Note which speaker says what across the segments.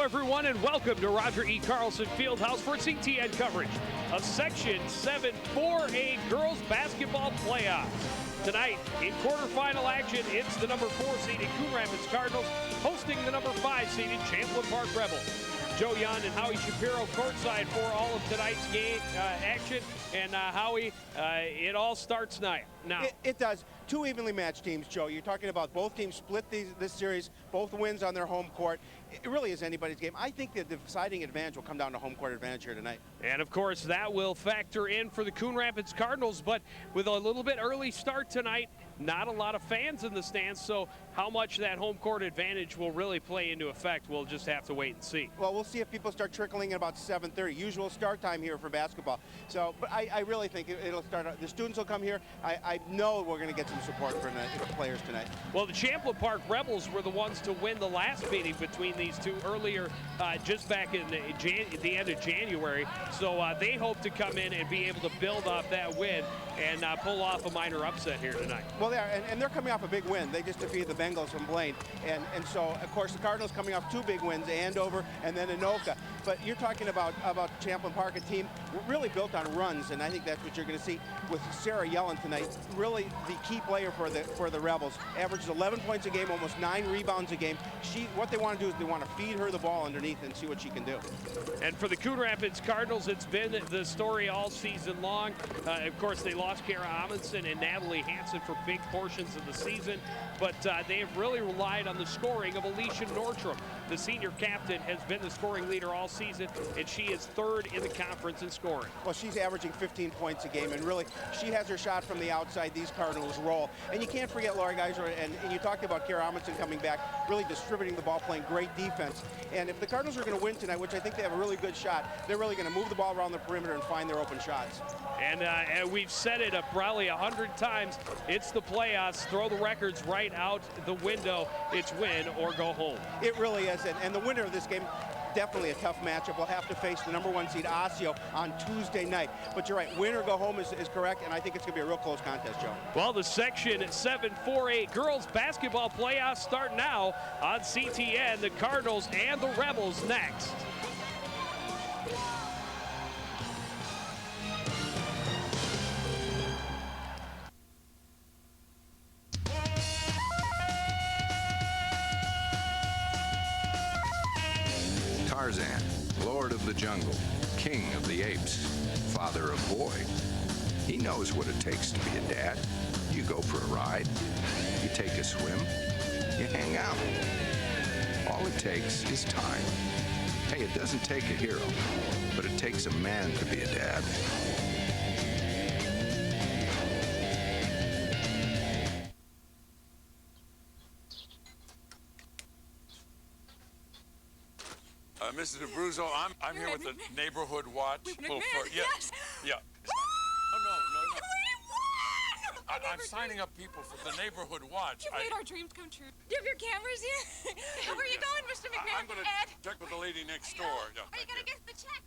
Speaker 1: everyone, and welcome to Roger E. Carlson Fieldhouse for CTN coverage of Section 7 4A Girls Basketball Playoffs. Tonight, in quarterfinal action, it's the number 4 seeded Coon Rapids Cardinals hosting the number 5 seeded Champlin Park Rebels. Joe Young and Howie Shapiro courtside for all of tonight's game action. And Howie, it all starts now.
Speaker 2: It does. Two evenly matched teams, Joe. You're talking about both teams split this series, both wins on their home court. It really is anybody's game. I think that the deciding advantage will come down to home court advantage here tonight.
Speaker 1: And, of course, that will factor in for the Coon Rapids Cardinals. But with a little bit early start tonight, not a lot of fans in the stands. So how much that home court advantage will really play into effect, we'll just have to wait and see.
Speaker 2: Well, we'll see if people start trickling at about 7:30. Usual start time here for basketball. So, but I really think it'll start. The students will come here. I know we're going to get some support for the players tonight.
Speaker 1: Well, the Champlin Park Rebels were the ones to win the last meeting between these two earlier, just back in the end of January. So they hope to come in and be able to build off that win and pull off a minor upset here tonight.
Speaker 2: Well, they are, and they're coming off a big win. They just defeated the Bengals from Blaine. And so, of course, the Cardinals coming off two big wins, Andover and then Anoka. But you're talking about Champlin Park, a team really built on runs, and I think that's what you're going to see with Sarah Yellen tonight. Really the key player for the Rebels. Averages 11 points a game, almost 9 rebounds a game. What they want to do is they want to feed her the ball underneath and see what she can do.
Speaker 1: And for the Coon Rapids Cardinals, it's been the story all season long. Of course, they lost Kara Amundsen and Natalie Hansen for big portions of the season, but they have really relied on the scoring of Alicia Nordstrom. The senior captain has been the scoring leader all season, and she is third in the conference in scoring.
Speaker 2: Well, she's averaging 15 points a game, and really, she has her shot from the outside. These Cardinals roll. And you can't forget Laura Geiser, and you talked about Kara Amundsen coming back, really distributing the ball, playing great defense. And if the Cardinals are going to win tonight, which I think they have a really good shot, they're really going to move the ball around the perimeter and find their open shots.
Speaker 1: And we've said it probably 100 times. It's the playoffs. Throw the records right out the window. It's win or go home.
Speaker 2: It really is. And the winner of this game, definitely a tough matchup. We'll have to face the number 1 seed Osseo on Tuesday night. But you're right, win or go home is correct, and I think it's going to be a real close contest, Joe.
Speaker 1: Well, the Section 7 4A girls basketball playoffs start now on CTN. The Cardinals and the Rebels next.
Speaker 3: Tarzan, Lord of the Jungle, King of the Apes, Father of Boy. He knows what it takes to be a dad. You go for a ride, you take a swim, you hang out. All it takes is time. Hey, it doesn't take a hero, but it takes a man to be a dad.
Speaker 4: Mrs. Abruzzo, I'm here with the Neighborhood Watch.
Speaker 5: Yes.
Speaker 4: Yeah. Oh, no. I'm signing up people for the Neighborhood Watch.
Speaker 5: You made our dreams come true. Do you have your cameras here? Where are you going, Mr. McNair?
Speaker 4: I'm going to check with the lady next door. Yeah,
Speaker 5: are you going to get the check?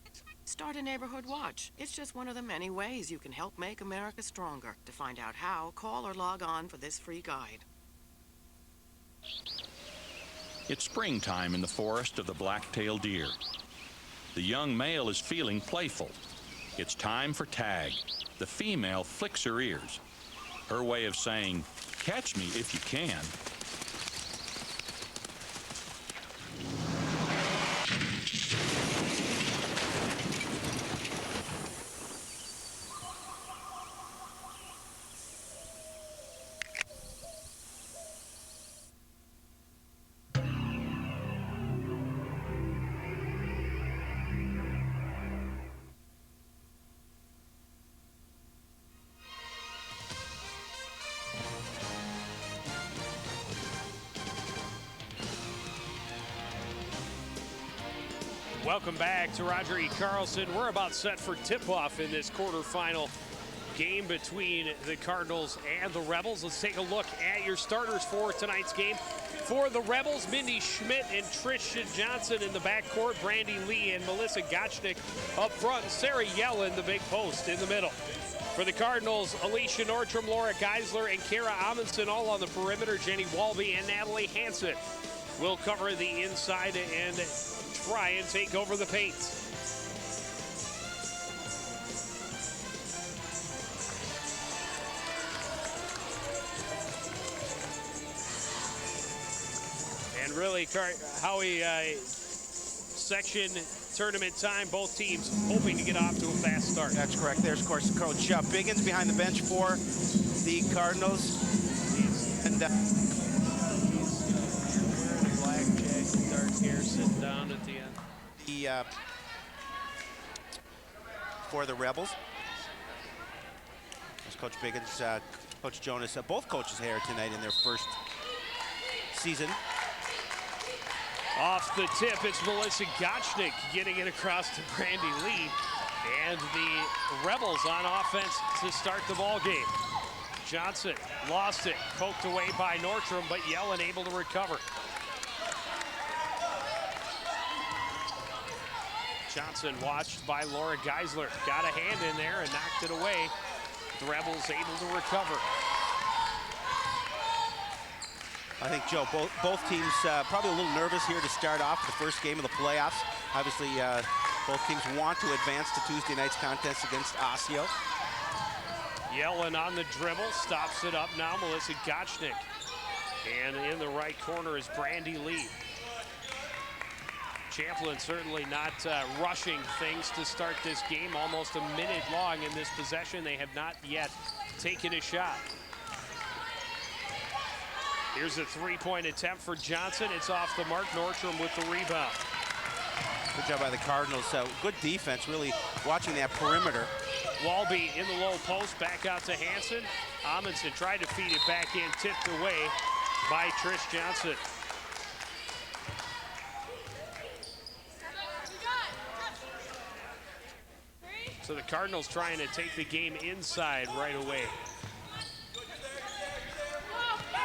Speaker 6: Start a Neighborhood Watch. It's just one of the many ways you can help make America stronger. To find out how, call or log on for this free guide.
Speaker 7: It's springtime in the forest of the black-tailed deer. The young male is feeling playful. It's time for tag. The female flicks her ears. Her way of saying, "Catch me if you can."
Speaker 1: Welcome back to Roger E. Carlson. We're about set for tip-off in this quarterfinal game between the Cardinals and the Rebels. Let's take a look at your starters for tonight's game. For the Rebels, Mindy Schmidt and Trisha Johnson in the backcourt, Brandy Lee and Melissa Gottschnick up front, Sarah Yellen, the big post in the middle. For the Cardinals, Alicia Nordstrom, Laura Geisler, and Kara Amundsen all on the perimeter. Jenny Walby and Natalie Hansen will cover the inside, and try and take over the paint. And really, Howie, section tournament time, both teams hoping to get off to a fast start.
Speaker 2: That's correct. There's, of course, Coach Biggins behind the bench for the Cardinals. And
Speaker 1: wearing a black jacket, dark hair, sitting down at the end.
Speaker 2: For the Rebels. There's Coach Biggins, Coach Jonas, both coaches here tonight in their first season.
Speaker 1: Off the tip, it's Melissa Gottschnick getting it across to Brandy Lee. And the Rebels on offense to start the ball game. Johnson lost it, poked away by Nordstrom, but Yellen able to recover. Johnson watched by Laura Geisler. Got a hand in there and knocked it away. The Rebels able to recover.
Speaker 2: I think, Joe, both teams probably a little nervous here to start off the first game of the playoffs. Obviously, both teams want to advance to Tuesday night's contest against Osseo.
Speaker 1: Yellen on the dribble, stops it up now, Melissa Gottschnick. And in the right corner is Brandy Lee. Champlin certainly not rushing things to start this game. Almost a minute long in this possession. They have not yet taken a shot. Here's a three-point attempt for Johnson. It's off the mark. Nordstrom with the rebound.
Speaker 2: Good job by the Cardinals. Good defense, really watching that perimeter.
Speaker 1: Walby in the low post, back out to Hansen. Amundsen tried to feed it back in, tipped away by Trish Johnson. So the Cardinals trying to take the game inside right away.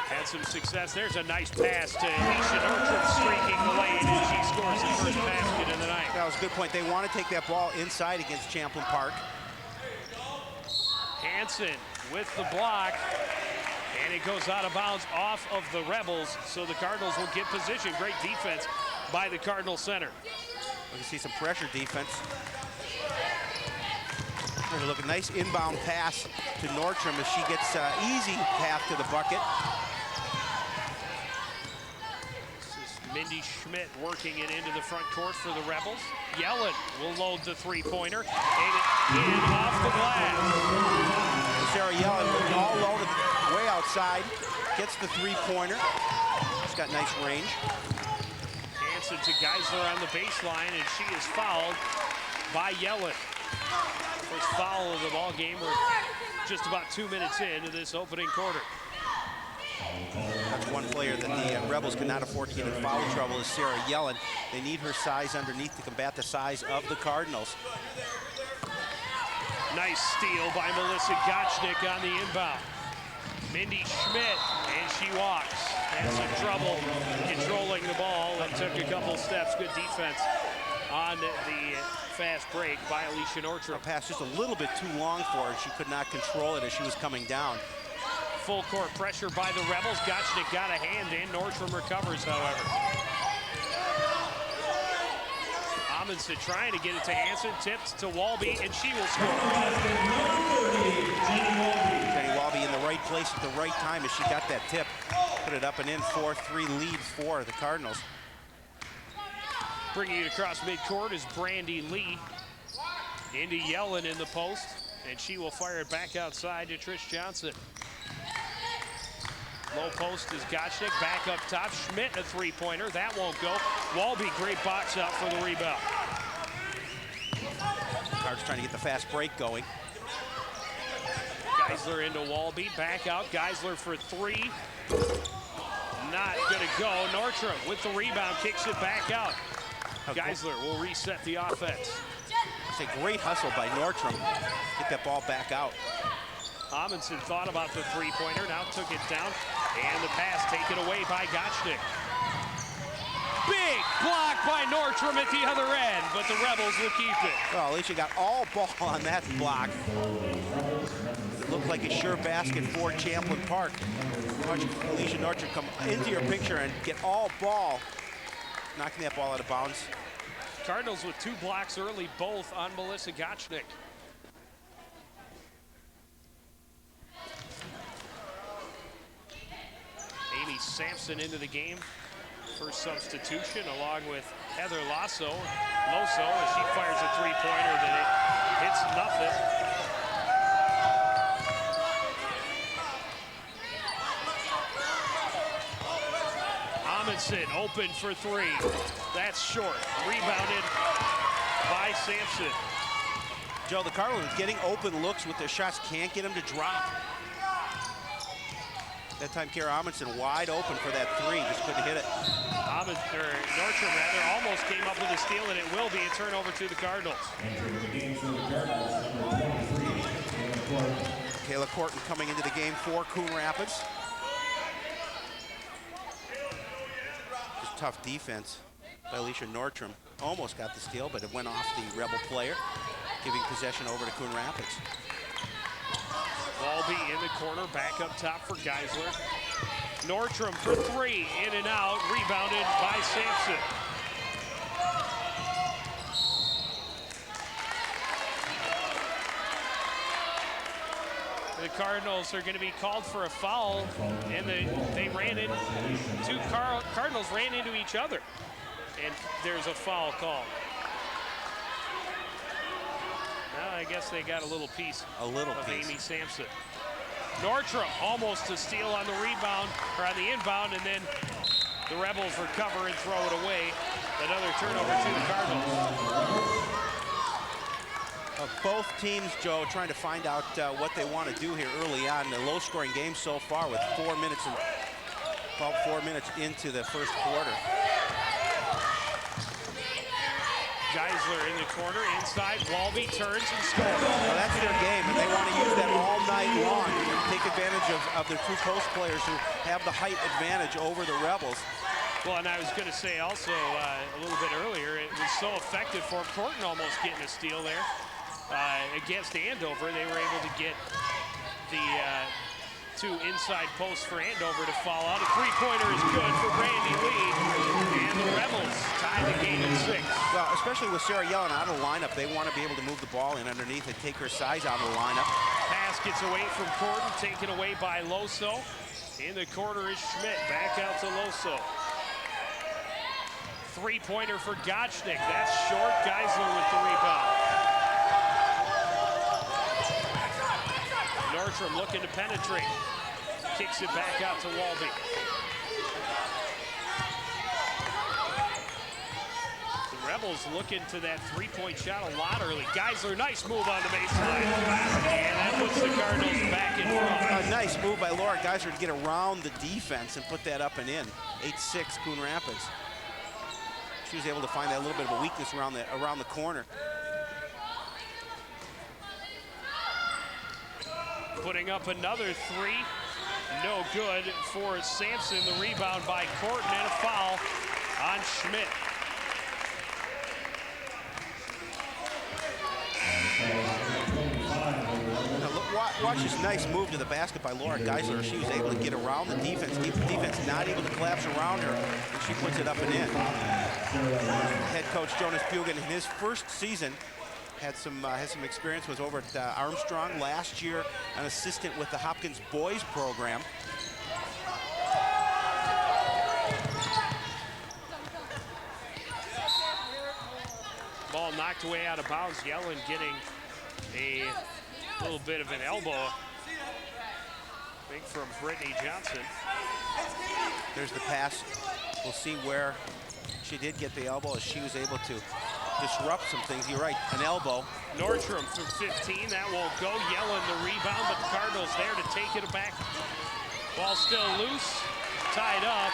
Speaker 1: Had some success. There's a nice pass to Alicia Nordstrom streaking the lane, and she scores the first basket of the night.
Speaker 2: That was a good point. They want to take that ball inside against Champlin Park.
Speaker 1: Hansen with the block, and it goes out of bounds off of the Rebels, so the Cardinals will get position. Great defense by the Cardinal center.
Speaker 2: We can see some pressure defense. There's a look, a nice inbound pass to Nordstrom as she gets easy path to the bucket.
Speaker 1: Mindy Schmidt working it into the front court for the Rebels. Yellen will load the three-pointer. And off the glass.
Speaker 2: Sarah Yellen all loaded way outside. Gets the three-pointer. She's got nice range.
Speaker 1: Hansen to Geisler on the baseline, and she is fouled by Yellen. First foul of the ball game. We're just about 2 minutes into this opening quarter.
Speaker 2: That's one player that the Rebels cannot afford to get in foul trouble is Sarah Yellen. They need her size underneath to combat the size of the Cardinals.
Speaker 1: Nice steal by Melissa Gottschnick on the inbound. Mindy Schmidt, and she walks. Had some trouble controlling the ball and took a couple steps. Good defense on the fast break by Alicia Nordstrom.
Speaker 2: A pass just a little bit too long for her. She could not control it as she was coming down.
Speaker 1: Full court pressure by the Rebels. Gottschnick got a hand in. Nordstrom recovers, however. Amundsen trying to get it to Hansen. Tipped to Walby, and she will score.
Speaker 2: Jenny Walby in the right place at the right time as she got that tip. Put it up and in. 4-3 lead for the Cardinals.
Speaker 1: Bringing it across midcourt is Brandy Lee. Into Yellen in the post, and she will fire it back outside to Trish Johnson. Low post is Gottschnick, back up top. Schmidt a three-pointer, that won't go. Walby, great box out for the rebound.
Speaker 2: Cards trying to get the fast break going.
Speaker 1: Geisler into Walby, back out. Geisler for three. Not gonna go. Nordstrom with the rebound, kicks it back out. Geisler will reset the offense.
Speaker 2: It's a great hustle by Nordstrom. Get that ball back out.
Speaker 1: Amundsen thought about the three-pointer, now took it down, and the pass taken away by Gottschnick. Big block by Nordstrom at the other end, but the Rebels will keep it.
Speaker 2: Well, Alicia got all ball on that block. It looked like a sure basket for Champlin Park. Watch Alicia Nordstrom come into your picture and get all ball. Knocking that ball out of bounds.
Speaker 1: Cardinals with 2 blocks early, both on Melissa Gottschnick. Amy Sampson into the game for substitution, along with Heather Loso as she fires a 3-pointer that it hits nothing. Amundsen open for 3. That's short. Rebounded by Sampson.
Speaker 2: Joe, the Cardinals getting open looks with their shots, can't get them to drop. That time, Kara Amundsen wide open for that 3, just couldn't hit it.
Speaker 1: Nordstrom rather almost came up with a steal, and it will be a turnover to the Cardinals.
Speaker 2: Kayla Corton coming into the game for Coon Rapids. Just tough defense by Alicia Nordstrom. Almost got the steal, but it went off the Rebel player, giving possession over to Coon Rapids.
Speaker 1: Walby in the corner, back up top for Geisler. Nordstrom for 3, in and out, rebounded by Sampson. The Cardinals are going to be called for a foul, and they ran in. 2 Cardinals ran into each other, and there's a foul call. Now I guess they got a little piece of Amy Sampson. Nordstrom almost to steal on the rebound, or on the inbound, and then the Rebels recover and throw it away. Another turnover to the Cardinals.
Speaker 2: Both teams, Joe, trying to find out what they want to do here early on. The low-scoring game so far with 4 minutes and about 4 minutes into the first quarter.
Speaker 1: Geisler in the corner, inside, Walby turns and scores.
Speaker 2: Well, that's their game, and they want to use that all night long. Take advantage of their 2 post players who have the height advantage over the Rebels.
Speaker 1: Well, and I was going to say also a little bit earlier, it was so effective for Corton almost getting a steal there. Against Andover, they were able to get the 2 inside posts for Andover to fall out. A 3-pointer is good for Brandy Lee, and the Rebels tie the game at 6.
Speaker 2: Well, especially with Sarah Yellen out of the lineup, they want to be able to move the ball in underneath and take her size out of the lineup.
Speaker 1: Pass gets away from Corton, taken away by Loso. In the corner is Schmidt, back out to Loso. 3-pointer for Gottschnick, that's short. Geisler with the rebound. Nordstrom looking to penetrate. Kicks it back out to Walby. The Rebels looking to that 3-point shot a lot early. Geisler, nice move on the baseline. And that puts the Cardinals back in front.
Speaker 2: A nice move by Laura Geisler to get around the defense and put that up and in. 8-6 Coon Rapids. She was able to find that little bit of a weakness around the corner.
Speaker 1: Putting up another 3, no good for Sampson. The rebound by Corton and a foul on Schmidt.
Speaker 2: Now, watch this nice move to the basket by Laura Geisler. She was able to get around the defense, keep the defense not able to collapse around her, and she puts it up and in. Head coach Jonas Pugin in his first season had some experience, was over at Armstrong last year, an assistant with the Hopkins boys program.
Speaker 1: Ball knocked away out of bounds. Yellen getting a little bit of an elbow, I think, from Brittany Johnson.
Speaker 2: There's the pass. We'll see where she did get the elbow, as she was able to disrupt some things. You're right, an elbow.
Speaker 1: Nordstrom for 15, that won't go. Yellen the rebound, but the Cardinals there to take it back. Ball still loose, tied up.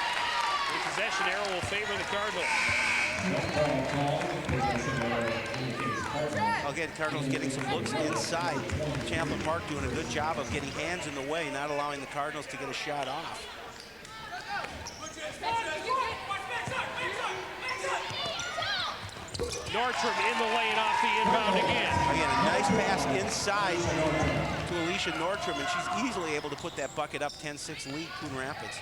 Speaker 1: The possession arrow will favor the Cardinals.
Speaker 2: Again, Cardinals getting some looks inside. Champlin Park doing a good job of getting hands in the way, not allowing the Cardinals to get a shot off.
Speaker 1: Nordstrom in the lane off the inbound again.
Speaker 2: Again, a nice pass inside to Alicia Nordstrom, and she's easily able to put that bucket up. 10-6 lead, Coon Rapids.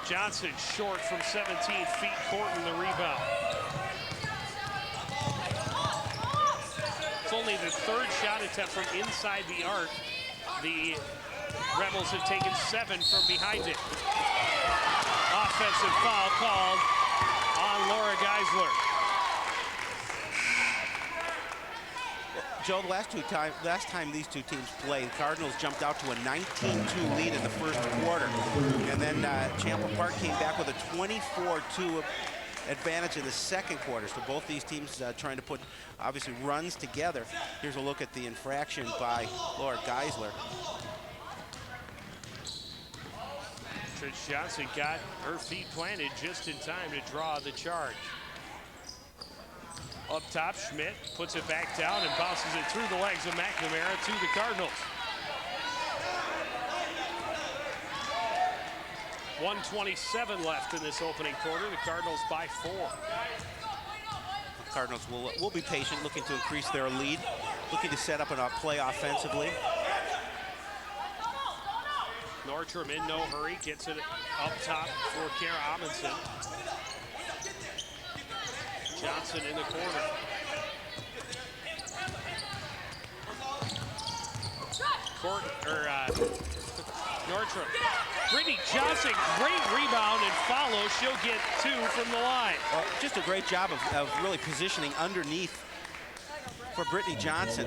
Speaker 1: Johnson short from 17 feet, Corton the rebound. It's only the third shot attempt from inside the arc. The Rebels have taken 7 from behind it. Offensive foul called on Laura Geisler.
Speaker 2: Joe, the last time these two teams played, the Cardinals jumped out to a 19-2 lead in the first quarter. And then Champlin Park came back with a 24-2 advantage in the second quarter. So both these teams trying to put, obviously, runs together. Here's a look at the infraction by Laura Geisler.
Speaker 1: Trish Johnson got her feet planted just in time to draw the charge. Up top, Schmidt puts it back down and bounces it through the legs of McNamara to the Cardinals. 1:27 left in this opening quarter. The Cardinals by 4.
Speaker 2: The Cardinals will be patient, looking to increase their lead, looking to set up a play offensively.
Speaker 1: Nordstrom in no hurry, gets it up top for Kara Amundsen. Johnson in the corner. Nordstrom. Brittany Johnson, great rebound and follow. She'll get 2 from the line.
Speaker 2: Well, just a great job of really positioning underneath for Brittany Johnson.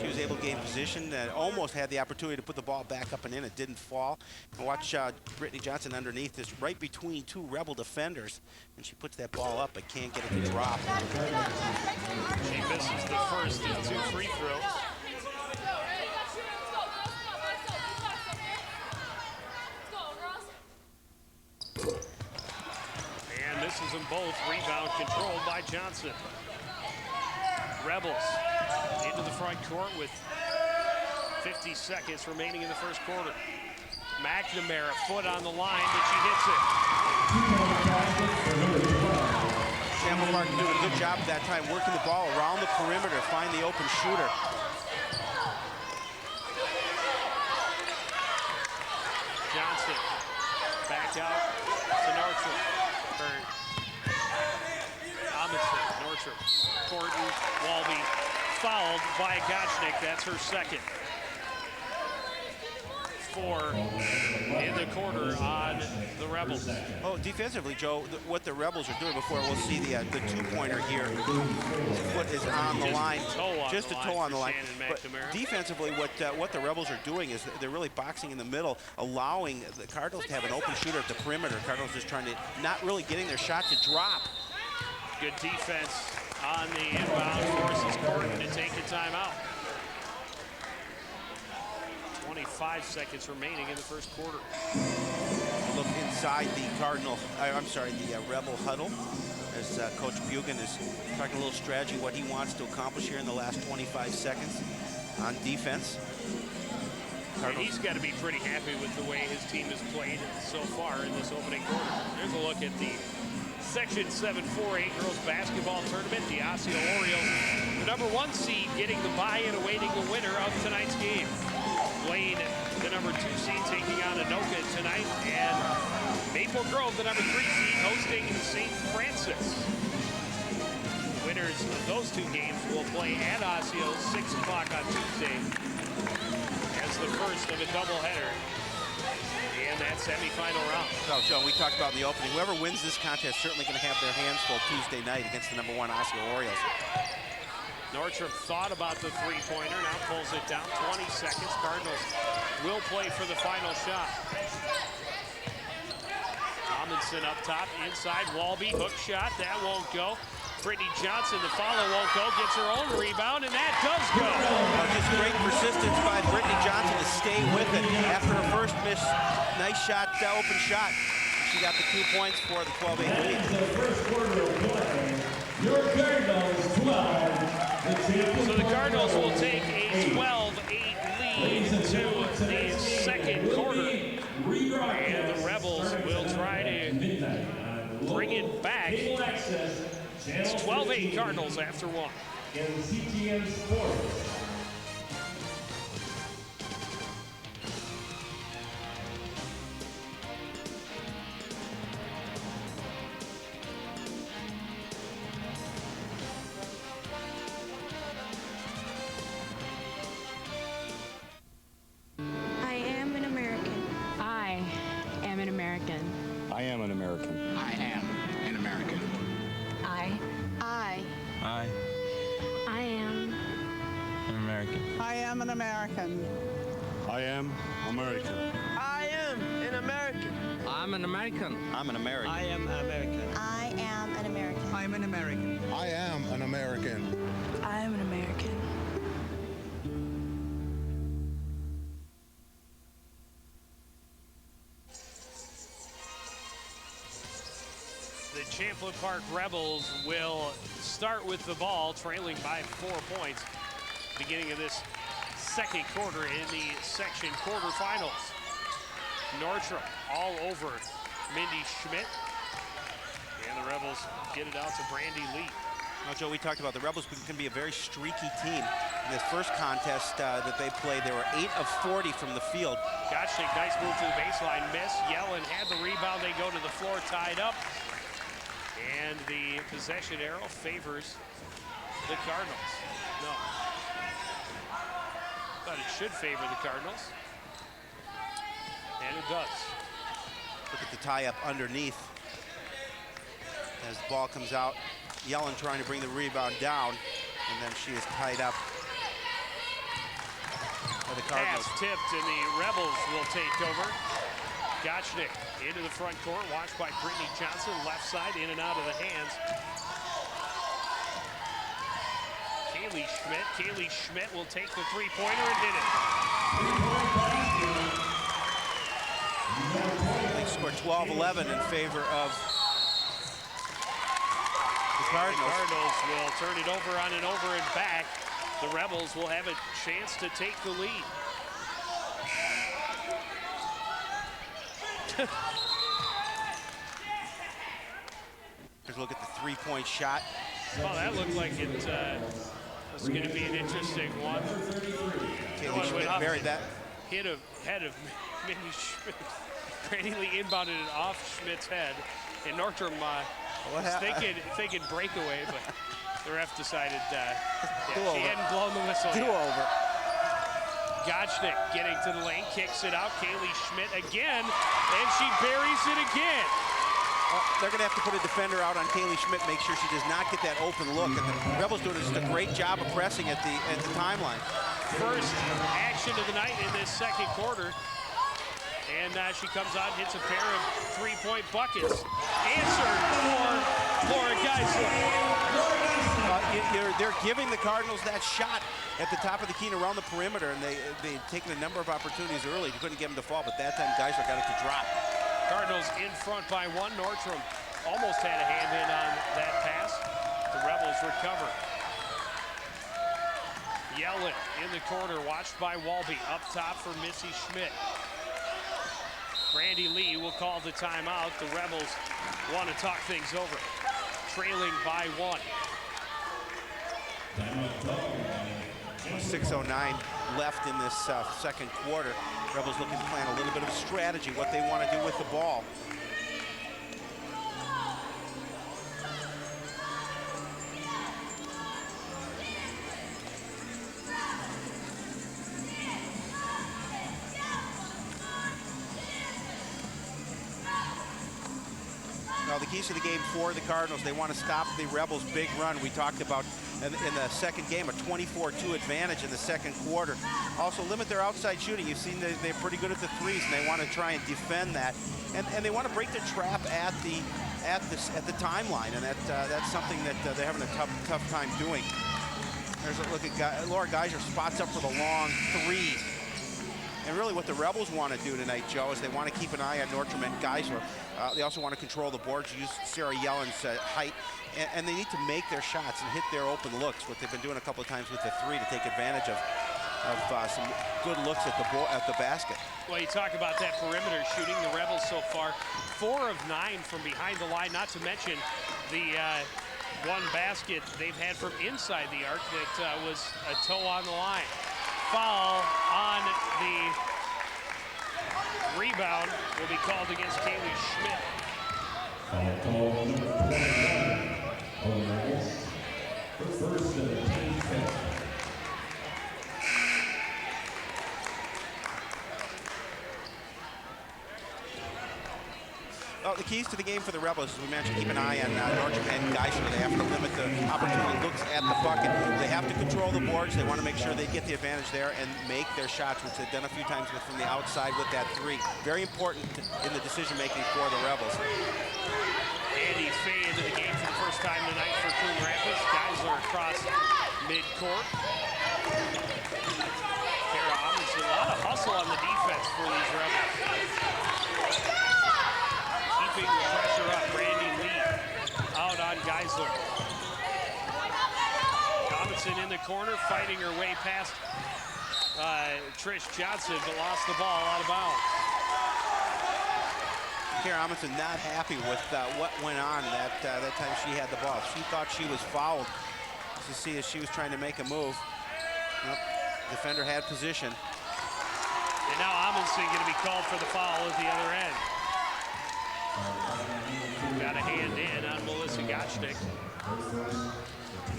Speaker 2: She was able to gain position, almost had the opportunity to put the ball back up and in. It didn't fall. And watch Brittany Johnson underneath this, right between 2 Rebel defenders. And she puts that ball up, but can't get it to drop.
Speaker 1: She misses the first of 2 free throws. And misses them both. Rebound controlled by Johnson. Rebels into the front court with 50 seconds remaining in the first quarter. McNamara, foot on the line, but she hits it.
Speaker 2: Champlin Park doing a good job at that time, working the ball around the perimeter, find the open shooter.
Speaker 1: Johnson, back out to Nordstrom. Amundsen, Nordstrom, Gordon, Walby, fouled by Gottschnick. That's her second. 4 in the quarter on the Rebels.
Speaker 2: Oh, defensively, Joe, what the Rebels are doing before, we'll see the two-pointer here. His foot is on the line. Just a toe on the line. But defensively, what the Rebels are doing is they're really boxing in the middle, allowing the Cardinals to have an open shooter at the perimeter. Cardinals just trying to, not really getting their shot to drop.
Speaker 1: Good defense on the inbound, forces Gordon to take a timeout. 25 seconds remaining in the first quarter.
Speaker 2: Look inside the the Rebel huddle as Coach Bugan is talking a little strategy, what he wants to accomplish here in the last 25 seconds on defense.
Speaker 1: And he's got to be pretty happy with the way his team has played so far in this opening quarter. Here's a look at the Section 7-4A girls basketball tournament. The Osseo Orioles, the #1 seed, getting the bye and awaiting the winner of tonight's game. Playing the #2 seed, taking on Anoka tonight, and Maple Grove, the #3 seed, hosting St. Francis. Winners of those 2 games will play at Osseo 6 o'clock on Tuesday as the first of a doubleheader in that semifinal round.
Speaker 2: So, Joe, we talked about in the opening, whoever wins this contest is certainly going to have their hands full Tuesday night against the #1 Osseo Orioles.
Speaker 1: Nordstrom thought about the three-pointer, now pulls it down. 20 seconds. Cardinals will play for the final shot. Amundsen up top, inside. Walby, hook shot. That won't go. Brittany Johnson, the follow won't go. Gets her own rebound, and that does go.
Speaker 2: Just great persistence by Brittany Johnson to stay with it after her first miss. Nice shot, open shot. She got the 2 points for the 12-8 lead.
Speaker 1: So the Cardinals will take a 12-8 lead to the second quarter. And the Rebels will try to bring it back. It's 12-8 Cardinals after 1.
Speaker 8: CTN Sports.
Speaker 9: am an American.
Speaker 10: I am an American.
Speaker 11: I am
Speaker 9: An American.
Speaker 12: I am an American.
Speaker 9: I am American.
Speaker 13: I am an American.
Speaker 14: I'm an American.
Speaker 15: I'm an American.
Speaker 13: I am American.
Speaker 11: I am an American.
Speaker 12: I'm an American.
Speaker 16: I am an American.
Speaker 11: I am an American.
Speaker 1: The Champlin Park Rebels will start with the ball, trailing by 4 points. Beginning of this second quarter in the section quarterfinals. Nordstrom all over Mindy Schmidt. And the Rebels get it out to Brandy Lee.
Speaker 2: Now, Joe, we talked about the Rebels can be a very streaky team. In this first contest that they played, they were 8 of 40 from the field.
Speaker 1: Gottschalk, nice move to the baseline, miss. Yellen had the rebound. They go to the floor tied up. And the possession arrow favors the Cardinals. No. But it should favor the Cardinals. And it does.
Speaker 2: Look at the tie-up underneath. As the ball comes out, Yellen trying to bring the rebound down, and then she is tied up by the Cardinals.
Speaker 1: Pass tipped, and the Rebels will take over. Gottschalk into the front court, watched by Brittany Johnson, left side, in and out of the hands. Kaylee Schmidt will take the three-pointer and hit it.
Speaker 2: They scored 12-11 in favor of the Cardinals.
Speaker 1: The Cardinals will turn it over on an over and back. The Rebels will have a chance to take the lead.
Speaker 2: Here's a look at the three-point shot.
Speaker 1: Oh, that looked like it was going to be an interesting one.
Speaker 2: Kaylee Schmidt buried that.
Speaker 1: Hit a head of Mindy Schmidt. Brandy Lee inbounded it off Schmidt's head. And Nordstrom was thinking breakaway, but the ref decided she hadn't blown the whistle yet.
Speaker 2: Do-over.
Speaker 1: Gottschalk getting to the lane, kicks it out. Kaylee Schmidt again, and she buries it again.
Speaker 2: They're going to have to put a defender out on Kaylee Schmidt, make sure she does not get that open look. And the Rebels doing just a great job of pressing at the timeline.
Speaker 1: First action of the night in this second quarter. And she comes out and hits a pair of three-point buckets. Answered for Laura Geisler.
Speaker 2: They're giving the Cardinals that shot at the top of the key and around the perimeter, and they've taken a number of opportunities early. You couldn't get them to fall, but that time Geisler got it to drop.
Speaker 1: Cardinals in front by one. Nordstrom almost had a hand in on that pass. The Rebels recover. Yellen in the corner, watched by Walby. Up top for Missy Schmidt. Brandy Lee will call the timeout. The Rebels want to talk things over. Trailing by one.
Speaker 2: 6:09 left in this second quarter. Rebels looking to plan a little bit of strategy, what they want to do with the ball. Now, the keys to the game for the Cardinals, they want to stop the Rebels' big run. We talked about in the second game, a 24-2 advantage in the second quarter. Also, limit their outside shooting. You've seen they're pretty good at the threes, and they want to try and defend that. And they want to break the trap at the timeline, and that's something that they're having a tough time doing. There's a look at Laura Geisler spots up for the long three. And really what the Rebels want to do tonight, Joe, is they want to keep an eye on Nordstrom and Geisler. They also want to control the boards, use Sarah Yellen's height, and they need to make their shots and hit their open looks, what they've been doing a couple of times with the three to take advantage of some good looks at the basket.
Speaker 1: Well, you talk about that perimeter shooting. The Rebels so far, 4 of 9 from behind the line, not to mention the one basket they've had from inside the arc that was a toe on the line. Foul on the rebound will be called against Kaylee Schmidt.
Speaker 8: Foul call number 21 on the Rebels. The first of the team foul.
Speaker 2: Well, the keys to the game for the Rebels, as we mentioned, keep an eye on Nordstrom and Geisler. They have to limit the opportunity looks at the bucket. They have to control the boards. They want to make sure they get the advantage there and make their shots, which they've done a few times from the outside with that three. Very important in the decision-making for the Rebels.
Speaker 1: Andy Fay into the game for the first time tonight for Coon Rapids. Geisler across midcourt. Kara Amundsen, a lot of hustle on the defense for these Rebels. Keeping the pressure up. Brandy Lee out on Geisler. Amundsen in the corner, fighting her way past Trish Johnson, but lost the ball out of bounds.
Speaker 2: Kara Amundsen not happy with what went on that time she had the ball. She thought she was fouled to see as she was trying to make a move. Nope. Defender had position.
Speaker 1: And now Amundsen going to be called for the foul at the other end. Got a hand in on Melissa Gottschnick.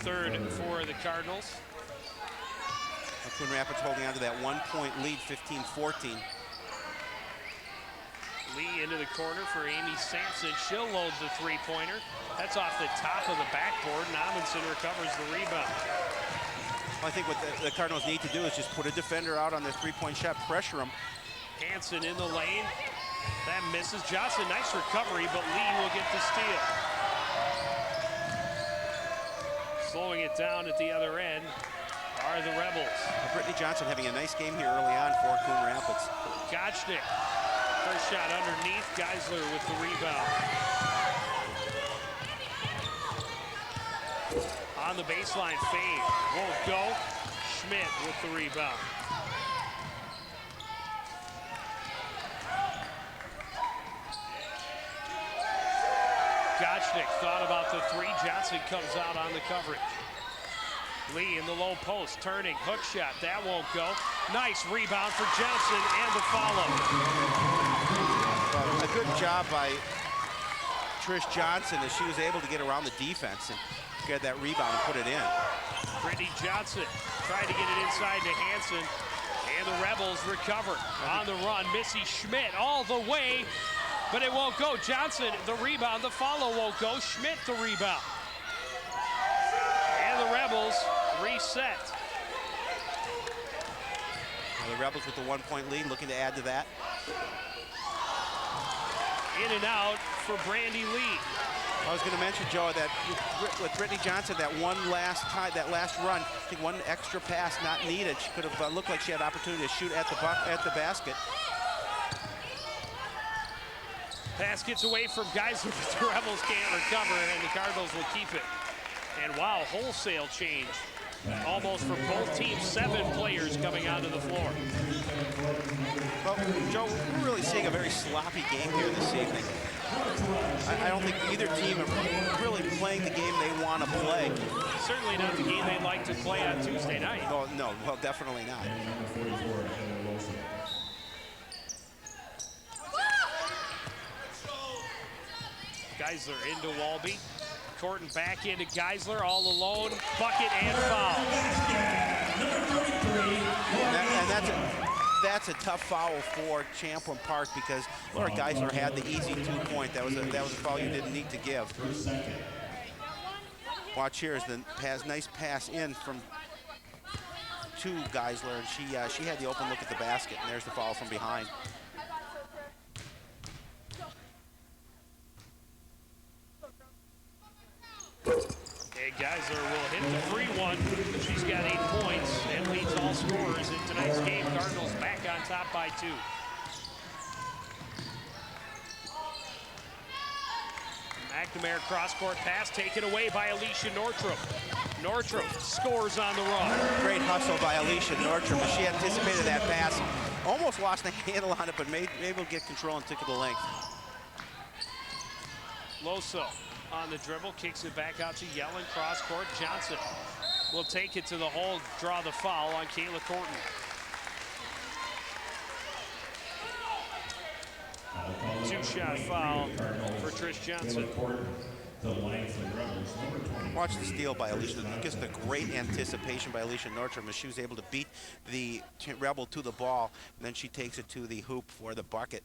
Speaker 1: Third for the Cardinals.
Speaker 2: Coon Rapids holding on to that 1-point lead, 15-14.
Speaker 1: Lee into the corner for Amy Sampson. She'll load the three-pointer. That's off the top of the backboard, and Amundsen recovers the rebound.
Speaker 2: Well, I think what the Cardinals need to do is just put a defender out on their three-point shot, pressure them.
Speaker 1: Hansen in the lane. That misses. Johnson, nice recovery, but Lee will get the steal. Slowing it down at the other end are the Rebels.
Speaker 2: Brittany Johnson having a nice game here early on for Coon Rapids.
Speaker 1: Gottschnick. First shot underneath, Geisler with the rebound. On the baseline, fade, won't go. Schmidt with the rebound. Gottschnick thought about the three. Johnson comes out on the coverage. Lee in the low post, turning, hook shot, that won't go. Nice rebound for Johnson and the follow.
Speaker 2: A good job by Trish Johnson as she was able to get around the defense and get that rebound and put it in.
Speaker 1: Brittany Johnson tried to get it inside to Hansen, and the Rebels recover. On the run, Missy Schmidt all the way, but it won't go. Johnson, the rebound, the follow won't go. Schmidt, the rebound. And the Rebels reset.
Speaker 2: Well, the Rebels with the 1-point lead, looking to add to that.
Speaker 1: In and out for Brandy Lee.
Speaker 2: I was going to mention, Joe, that with Brittany Johnson, that last run, I think one extra pass not needed. She could have looked like she had opportunity to shoot at the basket.
Speaker 1: Pass gets away from Geisler, but the Rebels can't recover, and the Cardinals will keep it. And wow, wholesale change. Almost for both teams, 7 players coming onto the floor.
Speaker 2: Well, Joe, we're really seeing a very sloppy game here this evening. I don't think either team are really playing the game they want to play.
Speaker 1: Certainly not the game they'd like to play on Tuesday night.
Speaker 2: No, well, definitely not.
Speaker 1: Geisler into Walby. Corton back into Geisler, all alone. Bucket and foul.
Speaker 2: And that's a tough foul for Champlin Park because Laura Geisler had the easy 2-point. That was a foul you didn't need to give. Watch here as the nice pass in from to Geisler, and she had the open look at the basket, and there's the foul from behind.
Speaker 1: And Geisler will hit the free one. She's got 8 points and leads all scorers in tonight's game. Cardinals back on top by 2. McNamara cross-court pass taken away by Alicia Northrop. Northrop scores on the run.
Speaker 2: Great hustle by Alicia Northrop. She anticipated that pass. Almost lost the handle on it, but able to get control and took it to length.
Speaker 1: Loso on the dribble, kicks it back out to Yellen, cross-court. Johnson will take it to the hole, draw the foul on Kayla Corton. Two-shot foul for Trish Johnson.
Speaker 2: Watch the steal by Alicia. Just a great anticipation by Alicia Northrop as she was able to beat the Rebel to the ball, and then she takes it to the hoop for the bucket.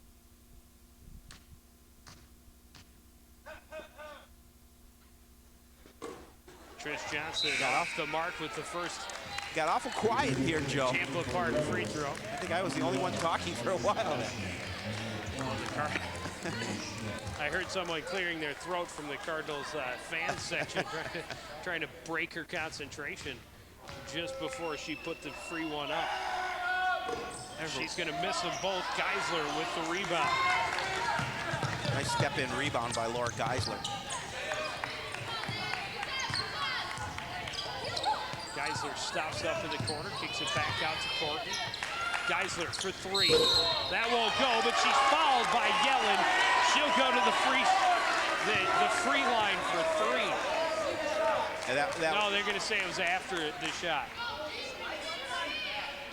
Speaker 1: Trish Johnson off the mark with the first.
Speaker 2: Got awful quiet here, Joe.
Speaker 1: Champlin Park free throw.
Speaker 2: I think I was the only one talking for a while there.
Speaker 1: I heard someone clearing their throat from the Cardinals fan section, trying to break her concentration just before she put the free one up. She's going to miss them both. Geisler with the rebound.
Speaker 2: Nice step-in rebound by Laura Geisler.
Speaker 1: Geisler stops up in the corner, kicks it back out to Courtney. Geisler for three. That won't go, but she's fouled by Yellen. She'll go to the free line for three. No, they're going to say it was after the shot.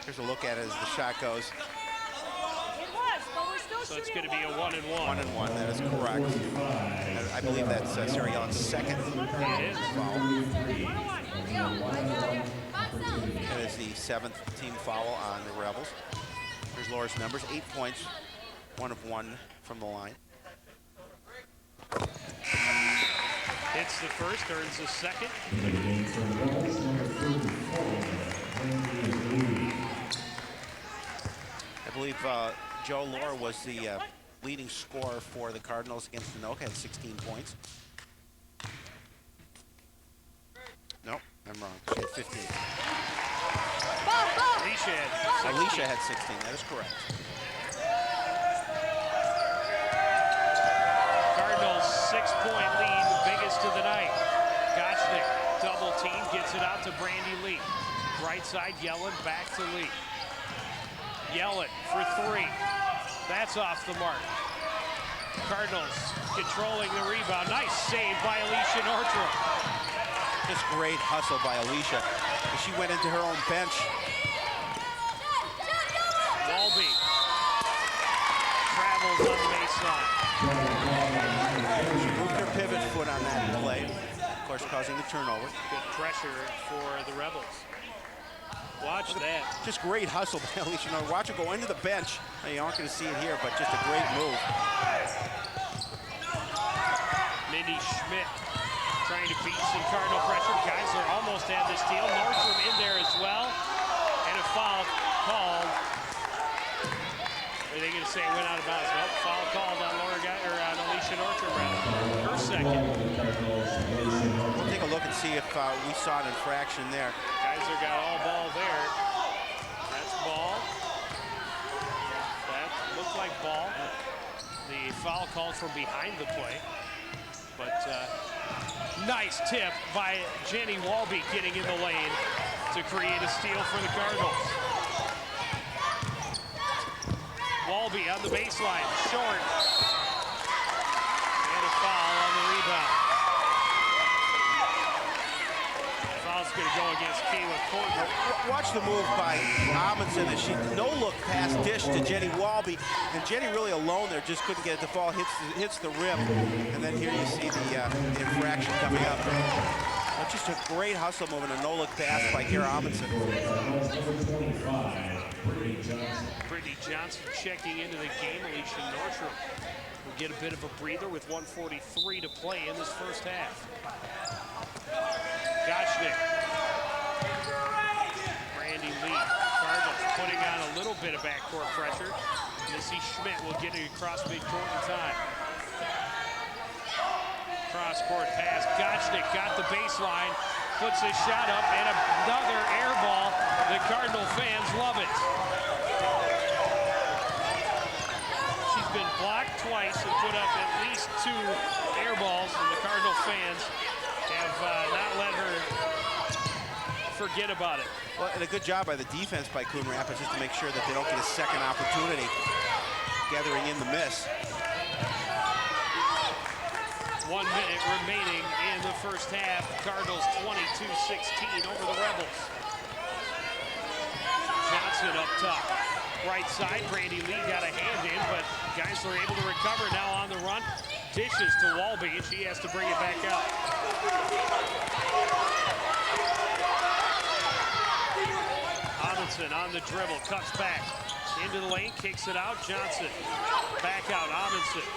Speaker 2: Here's a look at it as the shot goes.
Speaker 1: So it's going to be a 1-and-1.
Speaker 2: 1-and-1, that is correct. I believe that's Sarah Yellen's second.
Speaker 1: It is.
Speaker 2: Foul. That is the 7th team foul on the Rebels. Here's Laura's numbers, 8 points, 1 of 1 from the line.
Speaker 1: Hits the first, earns the second.
Speaker 2: I believe Joe Laura was the leading scorer for the Cardinals against Anoka, had 16 points. No, I'm wrong. She had 15. Alicia had 16. That is correct.
Speaker 1: Cardinals 6-point lead, the biggest of the night. Gottschnick double team, gets it out to Brandy Lee. Right side, Yellen back to Lee. Yellen for three. That's off the mark. Cardinals controlling the rebound. Nice save by Alicia Northrup.
Speaker 2: Just great hustle by Alicia. She went into her own bench.
Speaker 1: Walby travels on the baseline.
Speaker 2: She moved her pivot foot on that play, of course causing the turnover.
Speaker 1: Good pressure for the Rebels. Watch that.
Speaker 2: Just great hustle by Alicia. Now watch her go into the bench. Now, you aren't going to see it here, but just a great move.
Speaker 1: Mindy Schmidt trying to beat some Cardinal pressure. Geisler almost had the steal. Nordstrom in there as well. And a foul called. Are they going to say it went out of bounds? Nope. Foul called on on Alicia Nordstrom. Her second.
Speaker 2: We'll take a look and see if we saw an infraction there.
Speaker 1: Geisler got all ball there. That's ball. That looked like ball. The foul called from behind the play. But nice tip by Jenny Walby getting in the lane to create a steal for the Cardinals. Walby on the baseline, short. And a foul on the rebound. Foul's going to go against Kayla Courtney.
Speaker 2: Watch the move by Amundsen as she no-look pass dish to Jenny Walby. And Jenny really alone there, just couldn't get it to fall, hits the rim. And then here you see the infraction coming up. But just a great hustle move and a no-look pass by Kara Amundsen.
Speaker 1: Brittany Johnson checking into the game. Alicia Nordstrom will get a bit of a breather with 1:43 to play in this first half. Gottschnick. Brandy Lee. Cardinals putting on a little bit of backcourt pressure. Missy Schmidt will get it across midcourt in time. Cross-court pass. Gottschnick got the baseline, puts his shot up, and another air ball. The Cardinal fans love it. She's been blocked twice and put up at least 2 air balls, and the Cardinal fans have not let her forget about it.
Speaker 2: Well, and a good job by the defense by Coon Rapids just to make sure that they don't get a second opportunity gathering in the miss.
Speaker 1: 1 minute remaining in the first half. Cardinals 22-16 over the Rebels. Johnson up top. Right side, Brandy Lee got a hand in, but Geisler able to recover now on the run. Dishes to Walby, and she has to bring it back out. Amundsen on the dribble, cuts back. Into the lane, kicks it out. Johnson back out, Amundsen.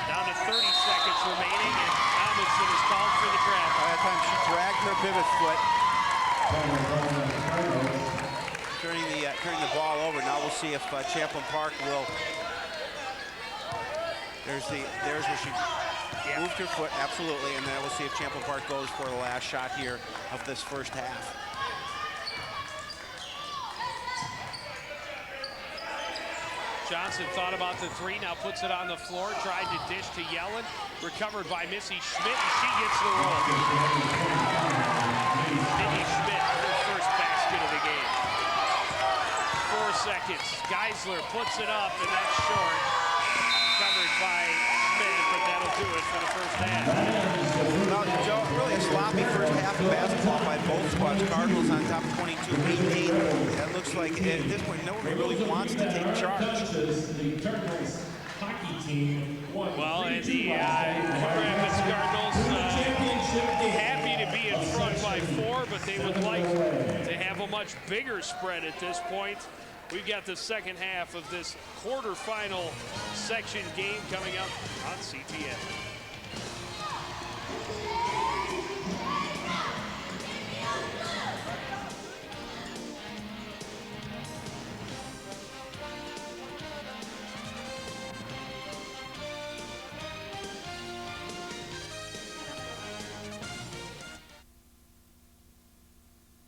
Speaker 1: Now down to 30 seconds remaining, and Amundsen is called for the trap.
Speaker 2: By that time, she dragged her pivot foot, turning the ball over. Now we'll see if Champlin Park will. There's where she moved her foot, absolutely, and then we'll see if Champlin Park goes for the last shot here of this first half.
Speaker 1: Johnson thought about the three, now puts it on the floor, tried to dish to Yellen, recovered by Missy Schmidt, and she gets the roll. Missy Schmidt, her first basket of the game. 4 seconds, Geisler puts it up, and that's short. Covered by Schmidt, but that'll do it for the first half.
Speaker 2: Well, Joe, really a sloppy first half of basketball by both squads. Cardinals on top 22-8. It looks like at this point nobody really wants to take charge.
Speaker 1: Well, and the Rapids Cardinals happy to be in front by 4, but they would like to have a much bigger spread at this point. We've got the second half of this quarterfinal section game coming up on CTN.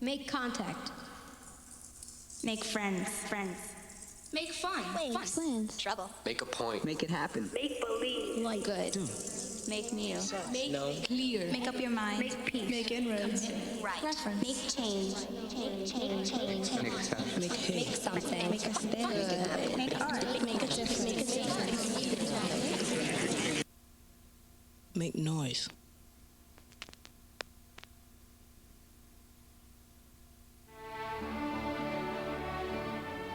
Speaker 11: Make contact. Make friends. Make fun. Friends. Trouble.
Speaker 14: Make a point.
Speaker 12: Make it happen.
Speaker 11: Make believe. Like good. Make new. Make clear. Make up your mind. Make peace. Make inroads. Right. Reference. Make change. Change.
Speaker 14: Make sense.
Speaker 11: Make hate. Make something. Make a stand. Make art. Make a difference. Make a difference.
Speaker 12: Make noise.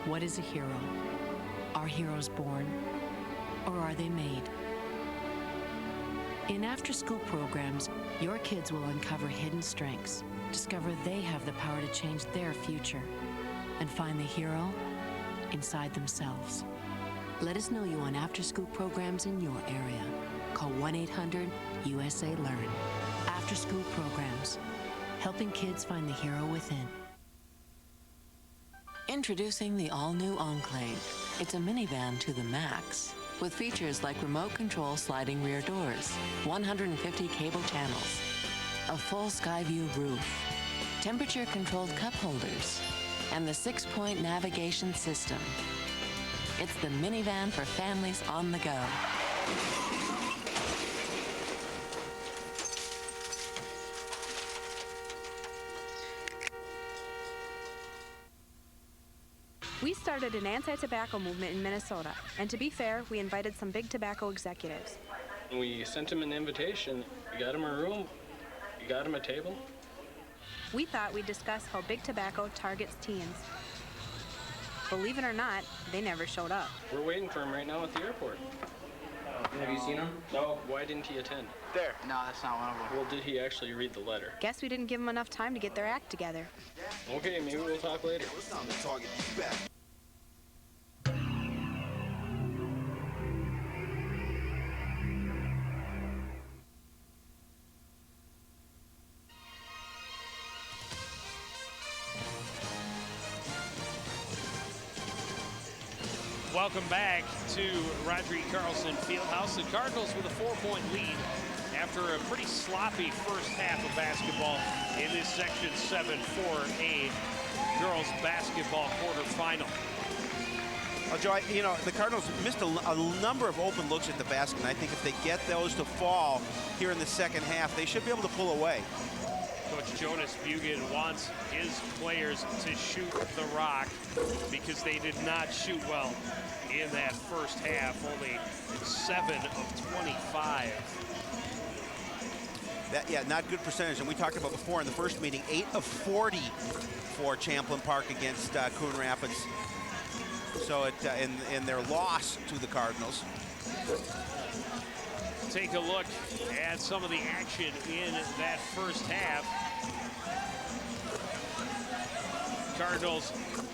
Speaker 15: What is a hero? Are heroes born, or are they made? In after-school programs, your kids will uncover hidden strengths, discover they have the power to change their future, and find the hero inside themselves. Let us know you on after-school programs in your area. Call 1-800-USA-LEARN. After-school programs, helping kids find the hero within. Introducing the all-new Enclave. It's a minivan to the max, with features like remote control sliding rear doors, 150 cable channels, a full sky view roof, temperature-controlled cup holders, and the 6-point navigation system. It's the minivan for families on the go.
Speaker 17: We started an anti-tobacco movement in Minnesota, and to be fair, we invited some big tobacco executives.
Speaker 18: We sent him an invitation. We got him a room. We got him a table.
Speaker 17: We thought we'd discuss how big tobacco targets teens. Believe it or not, they never showed up.
Speaker 18: We're waiting for him right now at the airport.
Speaker 14: Have you seen him?
Speaker 18: No. Why didn't he attend?
Speaker 14: There. No, that's not one of them.
Speaker 18: Well, did he actually read the letter?
Speaker 17: Guess we didn't give them enough time to get their act together.
Speaker 18: Okay, maybe we'll talk later.
Speaker 1: Welcome back to Roger E. Carlson Fieldhouse. The Cardinals with a 4-point lead after a pretty sloppy first half of basketball in this Section 7 4A girls basketball quarterfinal.
Speaker 2: Well, Joe, you know, the Cardinals missed a number of open looks at the basket, and I think if they get those to fall here in the second half, they should be able to pull away.
Speaker 1: Coach Jonas Bugan wants his players to shoot the rock because they did not shoot well in that first half, only 7 of 25.
Speaker 2: Yeah, not good percentage. And we talked about before in the first meeting, 8 of 40 for Champlin Park against Coon Rapids. So in their loss to the Cardinals.
Speaker 1: Take a look at some of the action in that first half. Cardinals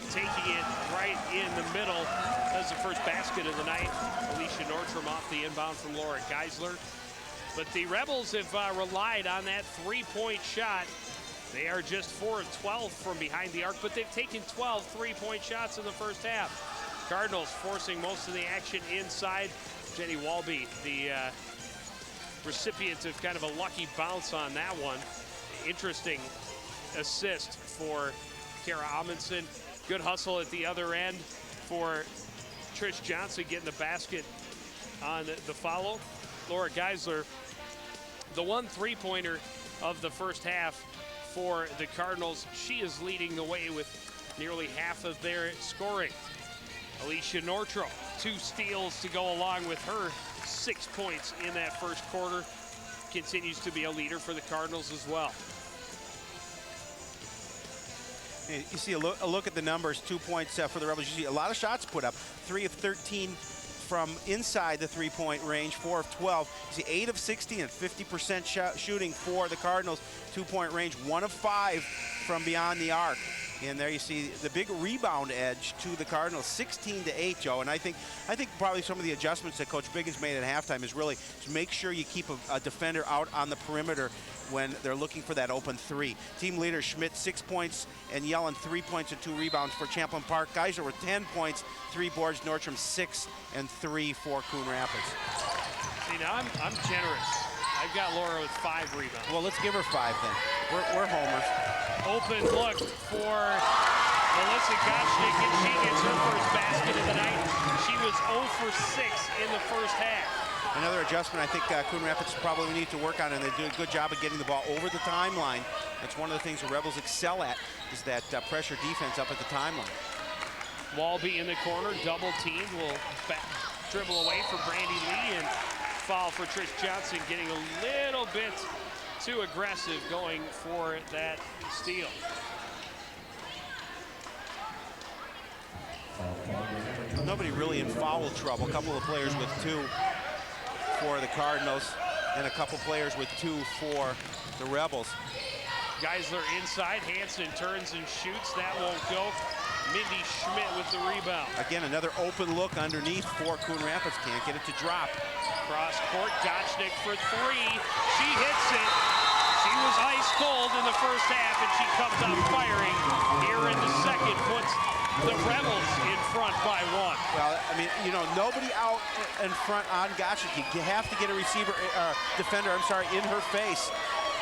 Speaker 1: taking it right in the middle. That's the first basket of the night. Alicia Nordstrom off the inbound from Laura Geisler. But the Rebels have relied on that three-point shot. They are just 4 of 12 from behind the arc, but they've taken 12 three-point shots in the first half. Cardinals forcing most of the action inside. Jenny Walby, the recipient of kind of a lucky bounce on that one. Interesting assist for Kara Amundsen. Good hustle at the other end for Trish Johnson getting the basket on the follow. Laura Geisler, the one three-pointer of the first half for the Cardinals. She is leading the way with nearly half of their scoring. Alicia Nordstrom, 2 steals to go along with her 6 points in that first quarter. Continues to be a leader for the Cardinals as well.
Speaker 2: You see a look at the numbers, 2 points for the Rebels. You see a lot of shots put up. 3 of 13 from inside the three-point range, 4 of 12. You see 8 of 16 and 50% shooting for the Cardinals. 2-point range, 1 of 5 from beyond the arc. And there you see the big rebound edge to the Cardinals, 16-8, Joe. And I think probably some of the adjustments that Coach Biggins made at halftime is really to make sure you keep a defender out on the perimeter when they're looking for that open three. Team leader Schmidt, 6 points, and Yellen 3 points and 2 rebounds for Champlin Park. Geyser with 10 points, 3 boards. Nordstrom 6 and 3 for Coon Rapids.
Speaker 1: See, now I'm generous. I've got Laura with 5 rebounds.
Speaker 2: Well, let's give her 5 then. We're homers.
Speaker 1: Open look for Melissa Gottschnick, and she gets her first basket of the night. She was 0 for 6 in the first half.
Speaker 2: Another adjustment I think Coon Rapids probably need to work on, and they do a good job of getting the ball over the timeline. That's one of the things the Rebels excel at, is that pressure defense up at the timeline.
Speaker 1: Walby in the corner, double teamed, will dribble away for Brandy Lee, and foul for Trish Johnson, getting a little bit too aggressive going for that steal.
Speaker 2: Nobody really in foul trouble. A couple of players with 2 for the Cardinals, and a couple players with 2 for the Rebels.
Speaker 1: Geisler inside, Hansen turns and shoots, that won't go. Mindy Schmidt with the rebound.
Speaker 2: Again, another open look underneath for Coon Rapids, can't get it to drop.
Speaker 1: Cross court, Gottschnick for 3, she hits it. She was ice cold in the first half, and she comes out firing here in the second, puts the Rebels in front by 1.
Speaker 2: Well, I mean, you know, nobody out in front on Gottschnick. You have to get a defender, in her face.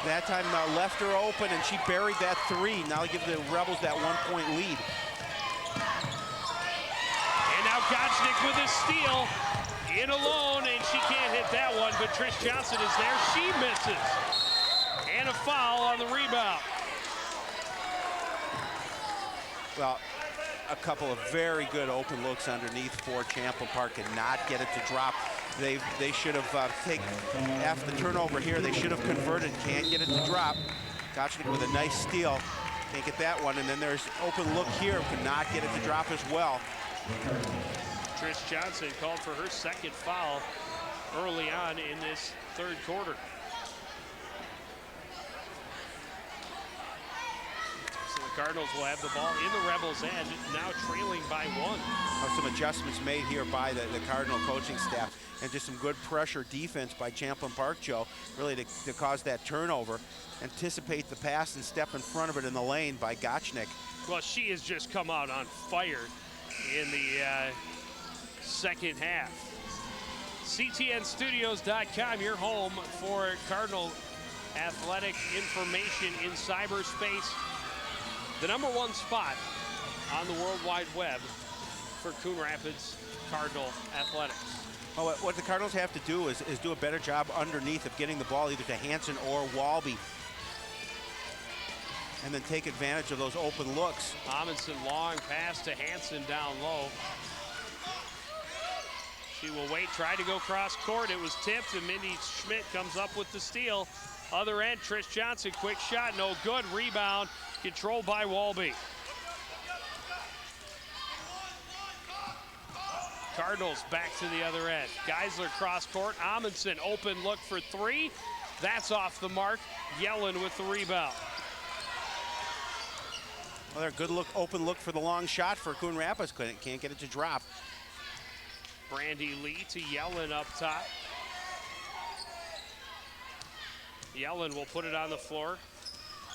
Speaker 2: That time left her open, and she buried that 3. Now give the Rebels that 1-point lead.
Speaker 1: And now Gottschnick with a steal, in alone, and she can't hit that one, but Trish Johnson is there. She misses. And a foul on the rebound.
Speaker 2: Well, a couple of very good open looks underneath for Champlin Park, and not get it to drop. They should have taken, after the turnover here, they should have converted. Can't get it to drop. Gottschnick with a nice steal. Can't get that one, and then there's open look here. Could not get it to drop as well.
Speaker 1: Trish Johnson called for her second foul early on in this third quarter. So the Cardinals will have the ball in the Rebels' end, now trailing by 1.
Speaker 2: Some adjustments made here by the Cardinal coaching staff, and just some good pressure defense by Champlin Park, Joe, really to cause that turnover. Anticipate the pass and step in front of it in the lane by Gottschnick.
Speaker 1: Well, she has just come out on fire in the second half. CTNstudios.com, your home for Cardinal athletic information in cyberspace. The #1 spot on the World Wide Web for Coon Rapids Cardinal athletics.
Speaker 2: Well, what the Cardinals have to do is do a better job underneath of getting the ball either to Hansen or Walby, and then take advantage of those open looks.
Speaker 1: Amundsen, long pass to Hansen down low. She will wait, try to go cross court. It was tipped, and Mindy Schmidt comes up with the steal. Other end, Trish Johnson, quick shot, no good. Rebound, controlled by Walby. Cardinals back to the other end. Geisler cross court. Amundsen open look for 3. That's off the mark. Yellen with the rebound.
Speaker 2: Well, they're a good look, open look for the long shot for Coon Rapids. Can't get it to drop.
Speaker 1: Brandy Lee to Yellen up top. Yellen will put it on the floor.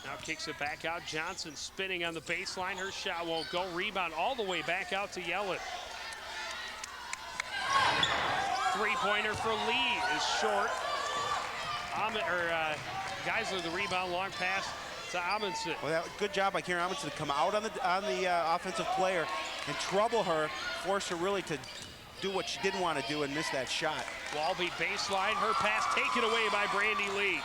Speaker 1: Now kicks it back out. Johnson spinning on the baseline. Her shot won't go. Rebound all the way back out to Yellen. Three-pointer for Lee is short. Geisler the rebound, long pass to Amundsen.
Speaker 2: Well, good job by Karen Amundsen to come out on the offensive player and trouble her, force her really to do what she didn't want to do and miss that shot.
Speaker 1: Walby baseline, her pass taken away by Brandy Lee.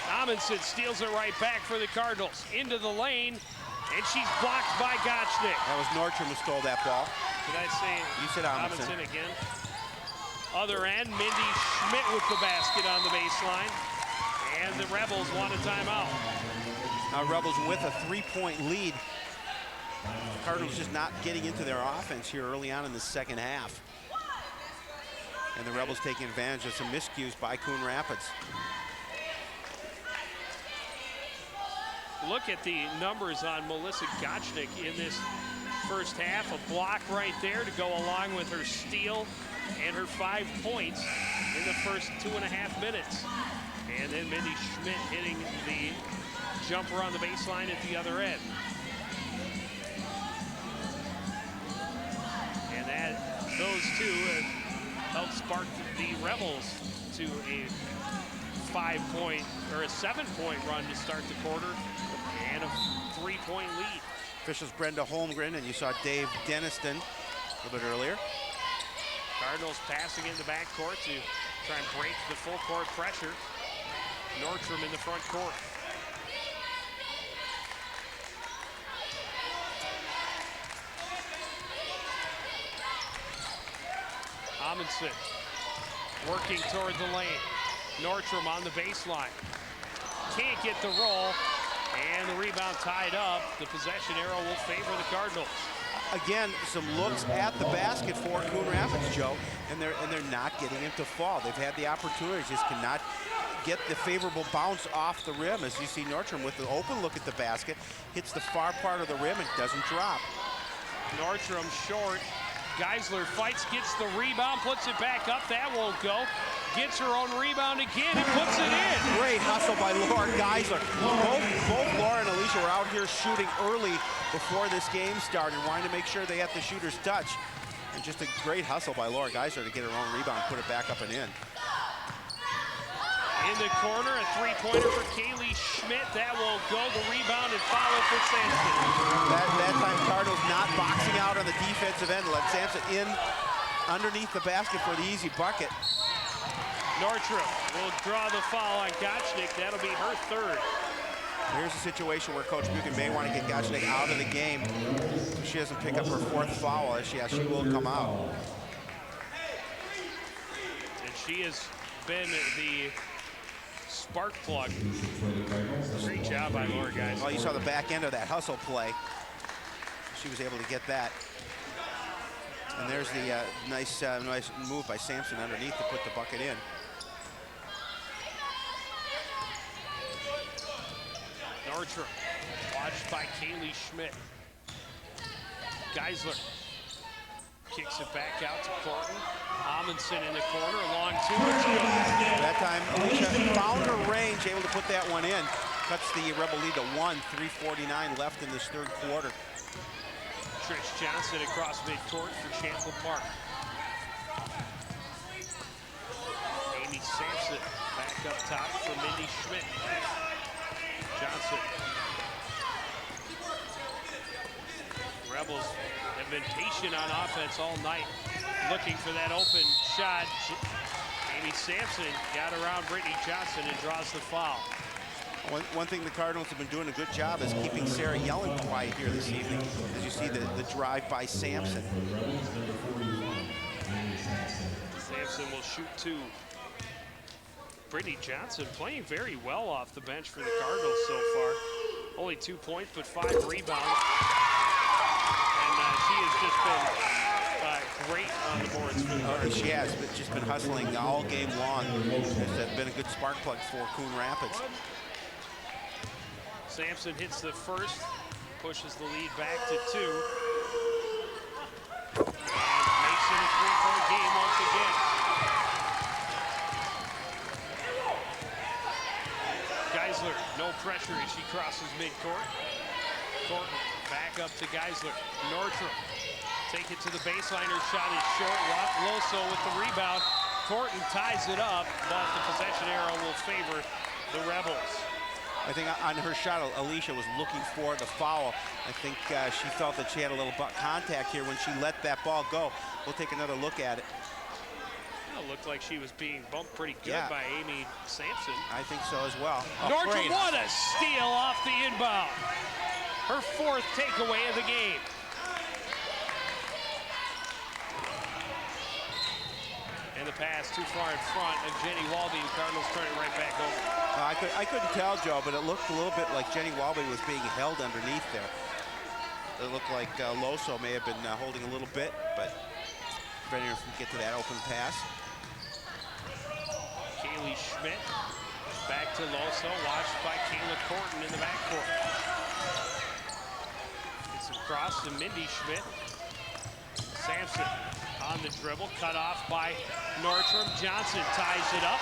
Speaker 1: Amundsen steals it right back for the Cardinals. Into the lane, and she's blocked by Gottschnick.
Speaker 2: That was Nordstrom who stole that ball.
Speaker 1: Did I say
Speaker 2: you said Amundsen
Speaker 1: again? Other end, Mindy Schmidt with the basket on the baseline. And the Rebels want a timeout.
Speaker 2: Now Rebels with a 3-point lead. Cardinals just not getting into their offense here early on in the second half. And the Rebels taking advantage of some miscues by Coon Rapids.
Speaker 1: Look at the numbers on Melissa Gottschnick in this first half. A block right there to go along with her steal and her 5 points in the first 2.5 minutes. And then Mindy Schmidt hitting the jumper on the baseline at the other end. And those two helped spark the Rebels to a 5-point or a 7-point run to start the quarter and a 3-point lead.
Speaker 2: Officials Brenda Holmgren, and you saw Dave Deniston a little bit earlier.
Speaker 1: Cardinals passing in the backcourt to try and break the full court pressure. Nordstrom in the front court. Amundsen working toward the lane. Nordstrom on the baseline. Can't get the roll, and the rebound tied up. The possession arrow will favor the Cardinals.
Speaker 2: Again, some looks at the basket for Coon Rapids, Joe, and they're not getting it to fall. They've had the opportunities, just cannot get the favorable bounce off the rim. As you see Nordstrom with the open look at the basket, hits the far part of the rim and doesn't drop.
Speaker 1: Nordstrom short. Geisler fights, gets the rebound, puts it back up. That won't go. Gets her own rebound again and puts it in.
Speaker 2: Great hustle by Laura Geisler. Both Laura and Alicia were out here shooting early before this game started, wanting to make sure they had the shooter's touch. And just a great hustle by Laura Geisler to get her own rebound, put it back up and in.
Speaker 1: In the corner, a three-pointer for Kaylee Schmidt. That won't go. The rebound and follow for Sampson.
Speaker 2: That time Cardinals not boxing out on the defensive end. Let Sampson in underneath the basket for the easy bucket.
Speaker 1: Nordstrom will draw the foul on Gottschnick. That'll be her third.
Speaker 2: Here's a situation where Coach Buchan may want to get Gottschnick out of the game. If she doesn't pick up her fourth foul, she will come out.
Speaker 1: And she has been the spark plug. Great job by Laura Geisler.
Speaker 2: Well, you saw the back end of that hustle play. She was able to get that. And there's the nice move by Sampson underneath to put the bucket in.
Speaker 1: Nordstrom, watched by Kaylee Schmidt. Geisler kicks it back out to Corton. Amundsen in the corner, long two.
Speaker 2: That time, Alicia found her range, able to put that one in. Cuts the Rebel lead to 1, 3:49 left in this third quarter.
Speaker 1: Trish Johnson across midcourt for Champlin Park. Amy Sampson back up top for Mindy Schmidt. Johnson. Rebels have been patient on offense all night, looking for that open shot. Amy Sampson got around Brittany Johnson and draws the foul.
Speaker 2: One thing the Cardinals have been doing a good job is keeping Sarah Yellen quiet here this evening. As you see the drive by Sampson.
Speaker 1: Sampson will shoot two. Brittany Johnson playing very well off the bench for the Cardinals so far. Only 2 points, but 5 rebounds. And she has just been great on the boards for the Cardinals.
Speaker 2: She has just been hustling all game long. Has been a good spark plug for Coon Rapids.
Speaker 1: Sampson hits the first, pushes the lead back to 2. And makes it a 3-point game once again. Geisler, no pressure as she crosses midcourt. Thornton back up to Geisler. Nordstrom take it to the baseline. Her shot is short. Loso with the rebound. Thornton ties it up, but the possession arrow will favor the Rebels.
Speaker 2: I think on her shot, Alicia was looking for the foul. I think she felt that she had a little contact here when she let that ball go. We'll take another look at it.
Speaker 1: It looked like she was being bumped pretty good by Amy Sampson.
Speaker 2: I think so as well.
Speaker 1: Nordstrom, what a steal off the inbound. Her 4th takeaway of the game. And the pass too far in front of Jenny Walby. The Cardinals turn it right back over.
Speaker 2: I couldn't tell, Joe, but it looked a little bit like Jenny Walby was being held underneath there. It looked like Loso may have been holding a little bit, but preventing her from get to that open pass.
Speaker 1: Kaylee Schmidt back to Loso, watched by Kayla Corton in the backcourt. Gets across to Mindy Schmidt. Sampson on the dribble, cut off by Nordstrom. Johnson ties it up,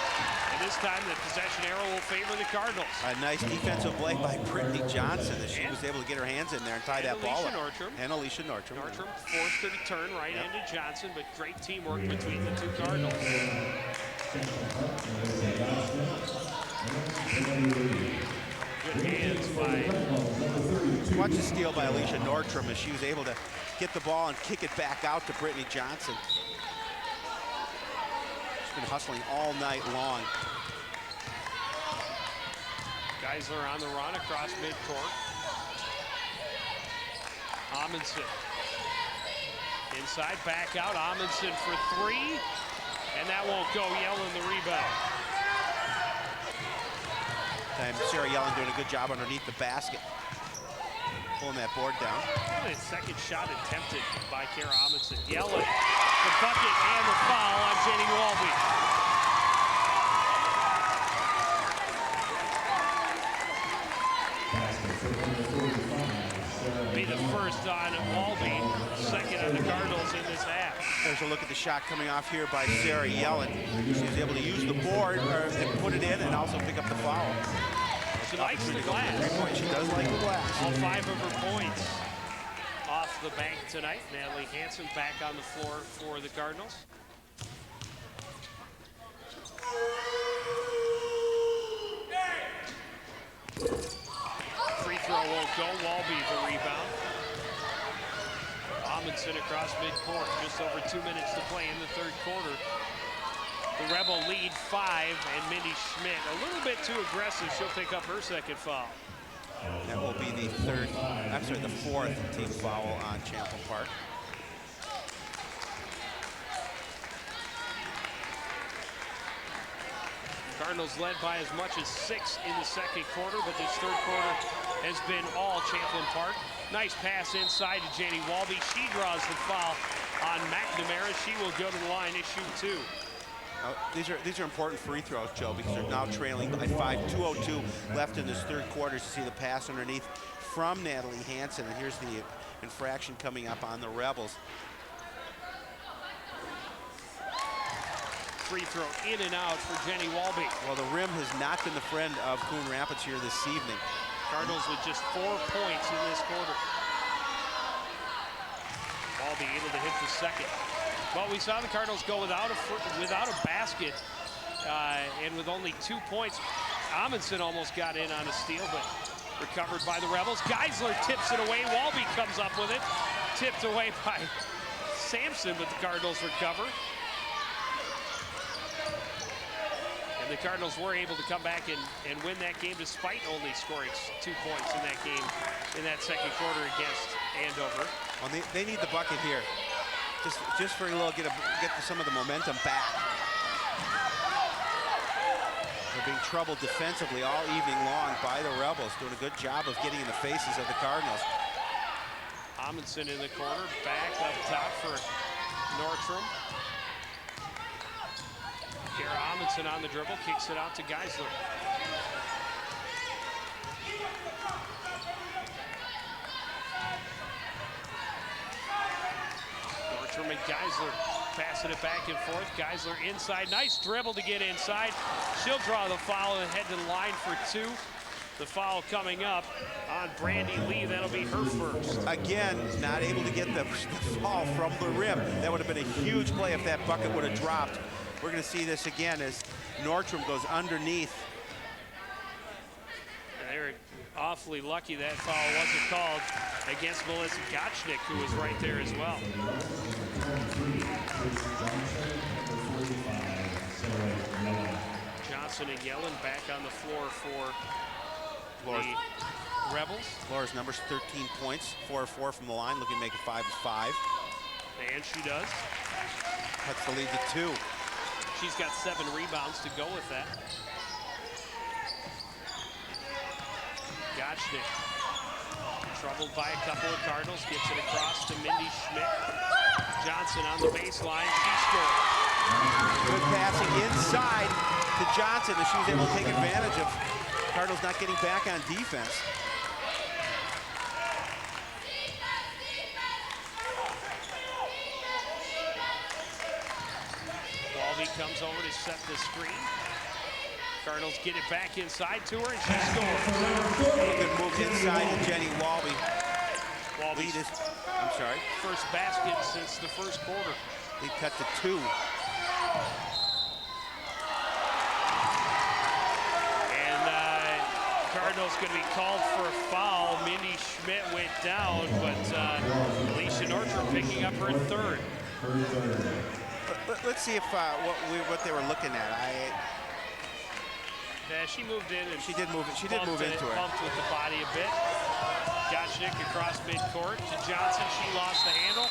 Speaker 1: and this time the possession arrow will favor the Cardinals.
Speaker 2: A nice defensive play by Brittany Johnson as she was able to get her hands in there and tie that ball up. And Alicia Nordstrom.
Speaker 1: Nordstrom forced her to turn right into Johnson, but great teamwork between the two Cardinals. Good hands by...
Speaker 2: Watch the steal by Alicia Nordstrom as she was able to get the ball and kick it back out to Brittany Johnson. She's been hustling all night long.
Speaker 1: Geisler on the run across midcourt. Amundsen. Inside, back out. Amundsen for 3. And that won't go. Yellen the rebound.
Speaker 2: And Sarah Yellen doing a good job underneath the basket. Pulling that board down.
Speaker 1: And a second shot attempted by Kara Amundsen. Yellen, the bucket and the foul on Jenny Walby. Be the first on Walby, second on the Cardinals in this half.
Speaker 2: There's a look at the shot coming off here by Sarah Yellen. She was able to use the board and put it in and also pick up the foul.
Speaker 1: She likes the glass.
Speaker 2: She does like the glass.
Speaker 1: All 5 of her points off the bank tonight. Natalie Hansen back on the floor for the Cardinals. Free throw won't go. Walby the rebound. Amundsen across midcourt. Just over 2 minutes to play in the 3rd quarter. The Rebel lead 5, and Mindy Schmidt a little bit too aggressive. She'll pick up her 2nd foul.
Speaker 2: That will be the 4th team foul on Champlin Park.
Speaker 1: Cardinals led by as much as 6 in the 2nd quarter, but this 3rd quarter has been all Champlin Park. Nice pass inside to Jenny Walby. She draws the foul on McNamara. She will go to the line and shoot 2.
Speaker 2: These are important free throws, Joe, because they're now trailing by 5. 2:02 left in this 3rd quarter. You see the pass underneath from Natalie Hansen, and here's the infraction coming up on the Rebels.
Speaker 1: Free throw in and out for Jenny Walby.
Speaker 2: Well, the rim has not been the friend of Coon Rapids here this evening.
Speaker 1: Cardinals with just 4 points in this quarter. Walby able to hit the 2nd. Well, we saw the Cardinals go without a basket, and with only 2 points. Amundsen almost got in on a steal, but recovered by the Rebels. Geisler tips it away. Walby comes up with it. Tipped away by Sampson, but the Cardinals recover. And the Cardinals were able to come back and win that game despite only scoring 2 points in that game in that 2nd quarter against Andover.
Speaker 2: Well, they need the bucket here. Just for a little get some of the momentum back. They're being troubled defensively all evening long by the Rebels, doing a good job of getting in the faces of the Cardinals.
Speaker 1: Amundsen in the corner, back up top for Nordstrom. Kara Amundsen on the dribble, kicks it out to Geisler. Nordstrom and Geisler passing it back and forth. Geisler inside, nice dribble to get inside. She'll draw the foul and head to the line for 2. The foul coming up on Brandy Lee. That'll be her first.
Speaker 2: Again, not able to get the foul from the rim. That would have been a huge play if that bucket would have dropped. We're going to see this again as Nordstrom goes underneath.
Speaker 1: They're awfully lucky that foul wasn't called against Melissa Gottschnick, who was right there as well. Johnson and Yellen back on the floor for the Rebels.
Speaker 2: Laura's numbers 13 points, 4 of 4 from the line, looking to make it 5 of 5.
Speaker 1: And she does.
Speaker 2: Cuts the lead to 2.
Speaker 1: She's got 7 rebounds to go with that. Gottschnick, troubled by a couple of Cardinals, gets it across to Mindy Schmidt. Johnson on the baseline, she scores.
Speaker 2: Good passing inside to Johnson, and she was able to take advantage of Cardinals not getting back on defense.
Speaker 1: Walby comes over to set the screen. Cardinals get it back inside to her, and she scores.
Speaker 2: Good move inside to Jenny Walby.
Speaker 1: Walby's
Speaker 2: I'm sorry.
Speaker 1: first basket since the first quarter.
Speaker 2: They cut to 2.
Speaker 1: Cardinals going to be called for a foul. Mindy Schmidt went down, but Alicia Nordstrom picking up her 3rd.
Speaker 2: Let's see if what they were looking at.
Speaker 1: She moved in and
Speaker 2: she did move it. She did move into it.
Speaker 1: Bumped with the body a bit. Gottschnick across midcourt to Johnson. She lost the handle.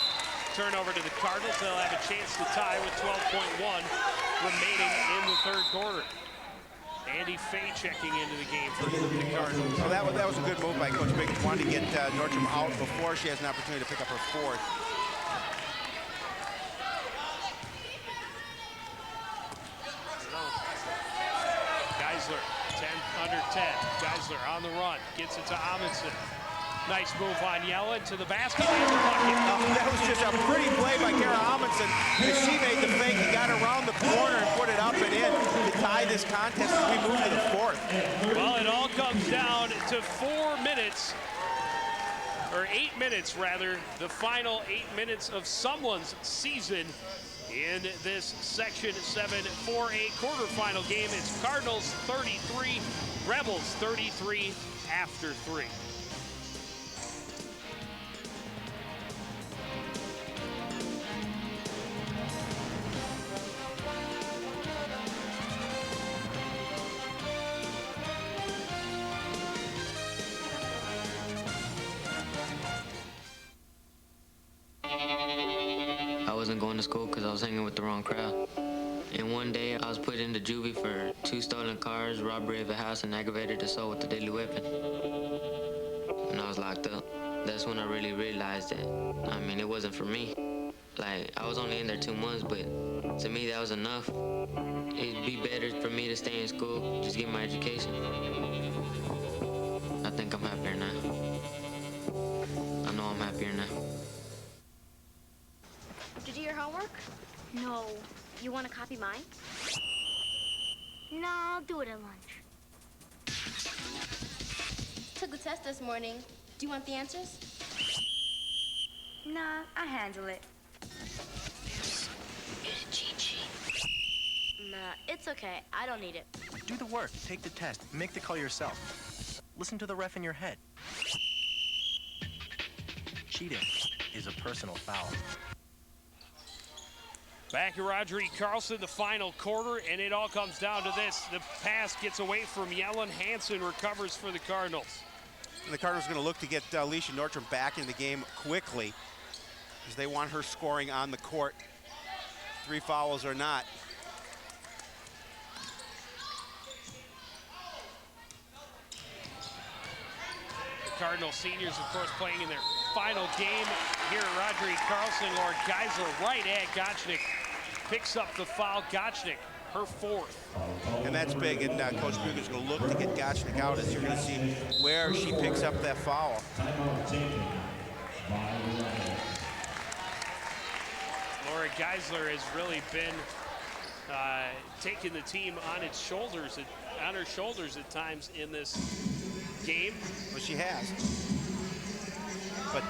Speaker 1: Turnover to the Cardinals. They'll have a chance to tie with 12.1 remaining in the 3rd quarter. Andy Fay checking into the game for the Cardinals.
Speaker 2: So that was a good move by Coach Biggs. Wanted to get Nordstrom out before she has an opportunity to pick up her 4th.
Speaker 1: Geisler, 10 under 10. Geisler on the run, gets it to Amundsen. Nice move on Yellen to the basket and the bucket.
Speaker 2: That was just a pretty play by Kara Amundsen as she made the fake and got around the corner and put it up and in to tie this contest as we move to the 4th.
Speaker 1: Well, it all comes down to 4 minutes, or 8 minutes rather, the final 8 minutes of someone's season in this Section 7 4A quarterfinal game. It's Cardinals 33, Rebels 33 after 3.
Speaker 19: I wasn't going to school because I was hanging with the wrong crowd. And one day I was put into juvie for 2 stolen cars, robbery of a house, and aggravated assault with a deadly weapon. And I was locked up. That's when I really realized that, I mean, it wasn't for me. Like, I was only in there 2 months, but to me that was enough. It'd be better for me to stay in school, just get my education. I think I'm happier now. I know I'm happier now.
Speaker 11: Did you do your homework? No. You want to copy mine? No, I'll do it at lunch.
Speaker 20: Took the test this morning. Do you want the answers?
Speaker 11: Nah, I handle it. Nah, it's okay. I don't need it.
Speaker 21: Do the work, take the test, make the call yourself. Listen to the ref in your head. Cheating is a personal foul.
Speaker 1: Back at Roger E. Carlson, the final quarter, and it all comes down to this. The pass gets away from Yellen. Hansen recovers for the Cardinals.
Speaker 2: And the Cardinals are going to look to get Alicia Nordstrom back in the game quickly because they want her scoring on the court, 3 fouls or not.
Speaker 1: The Cardinal seniors, of course, playing in their final game here at Roger E. Carlson. Lauren Geisler right at Gottschnick. Picks up the foul. Gottschnick, her 4th.
Speaker 2: And that's big, and Coach Buger's going to look to get Gottschnick out as you're going to see where she picks up that foul.
Speaker 1: Laura Geisler has really been taking the team on her shoulders at times in this game.
Speaker 2: Well, she has. But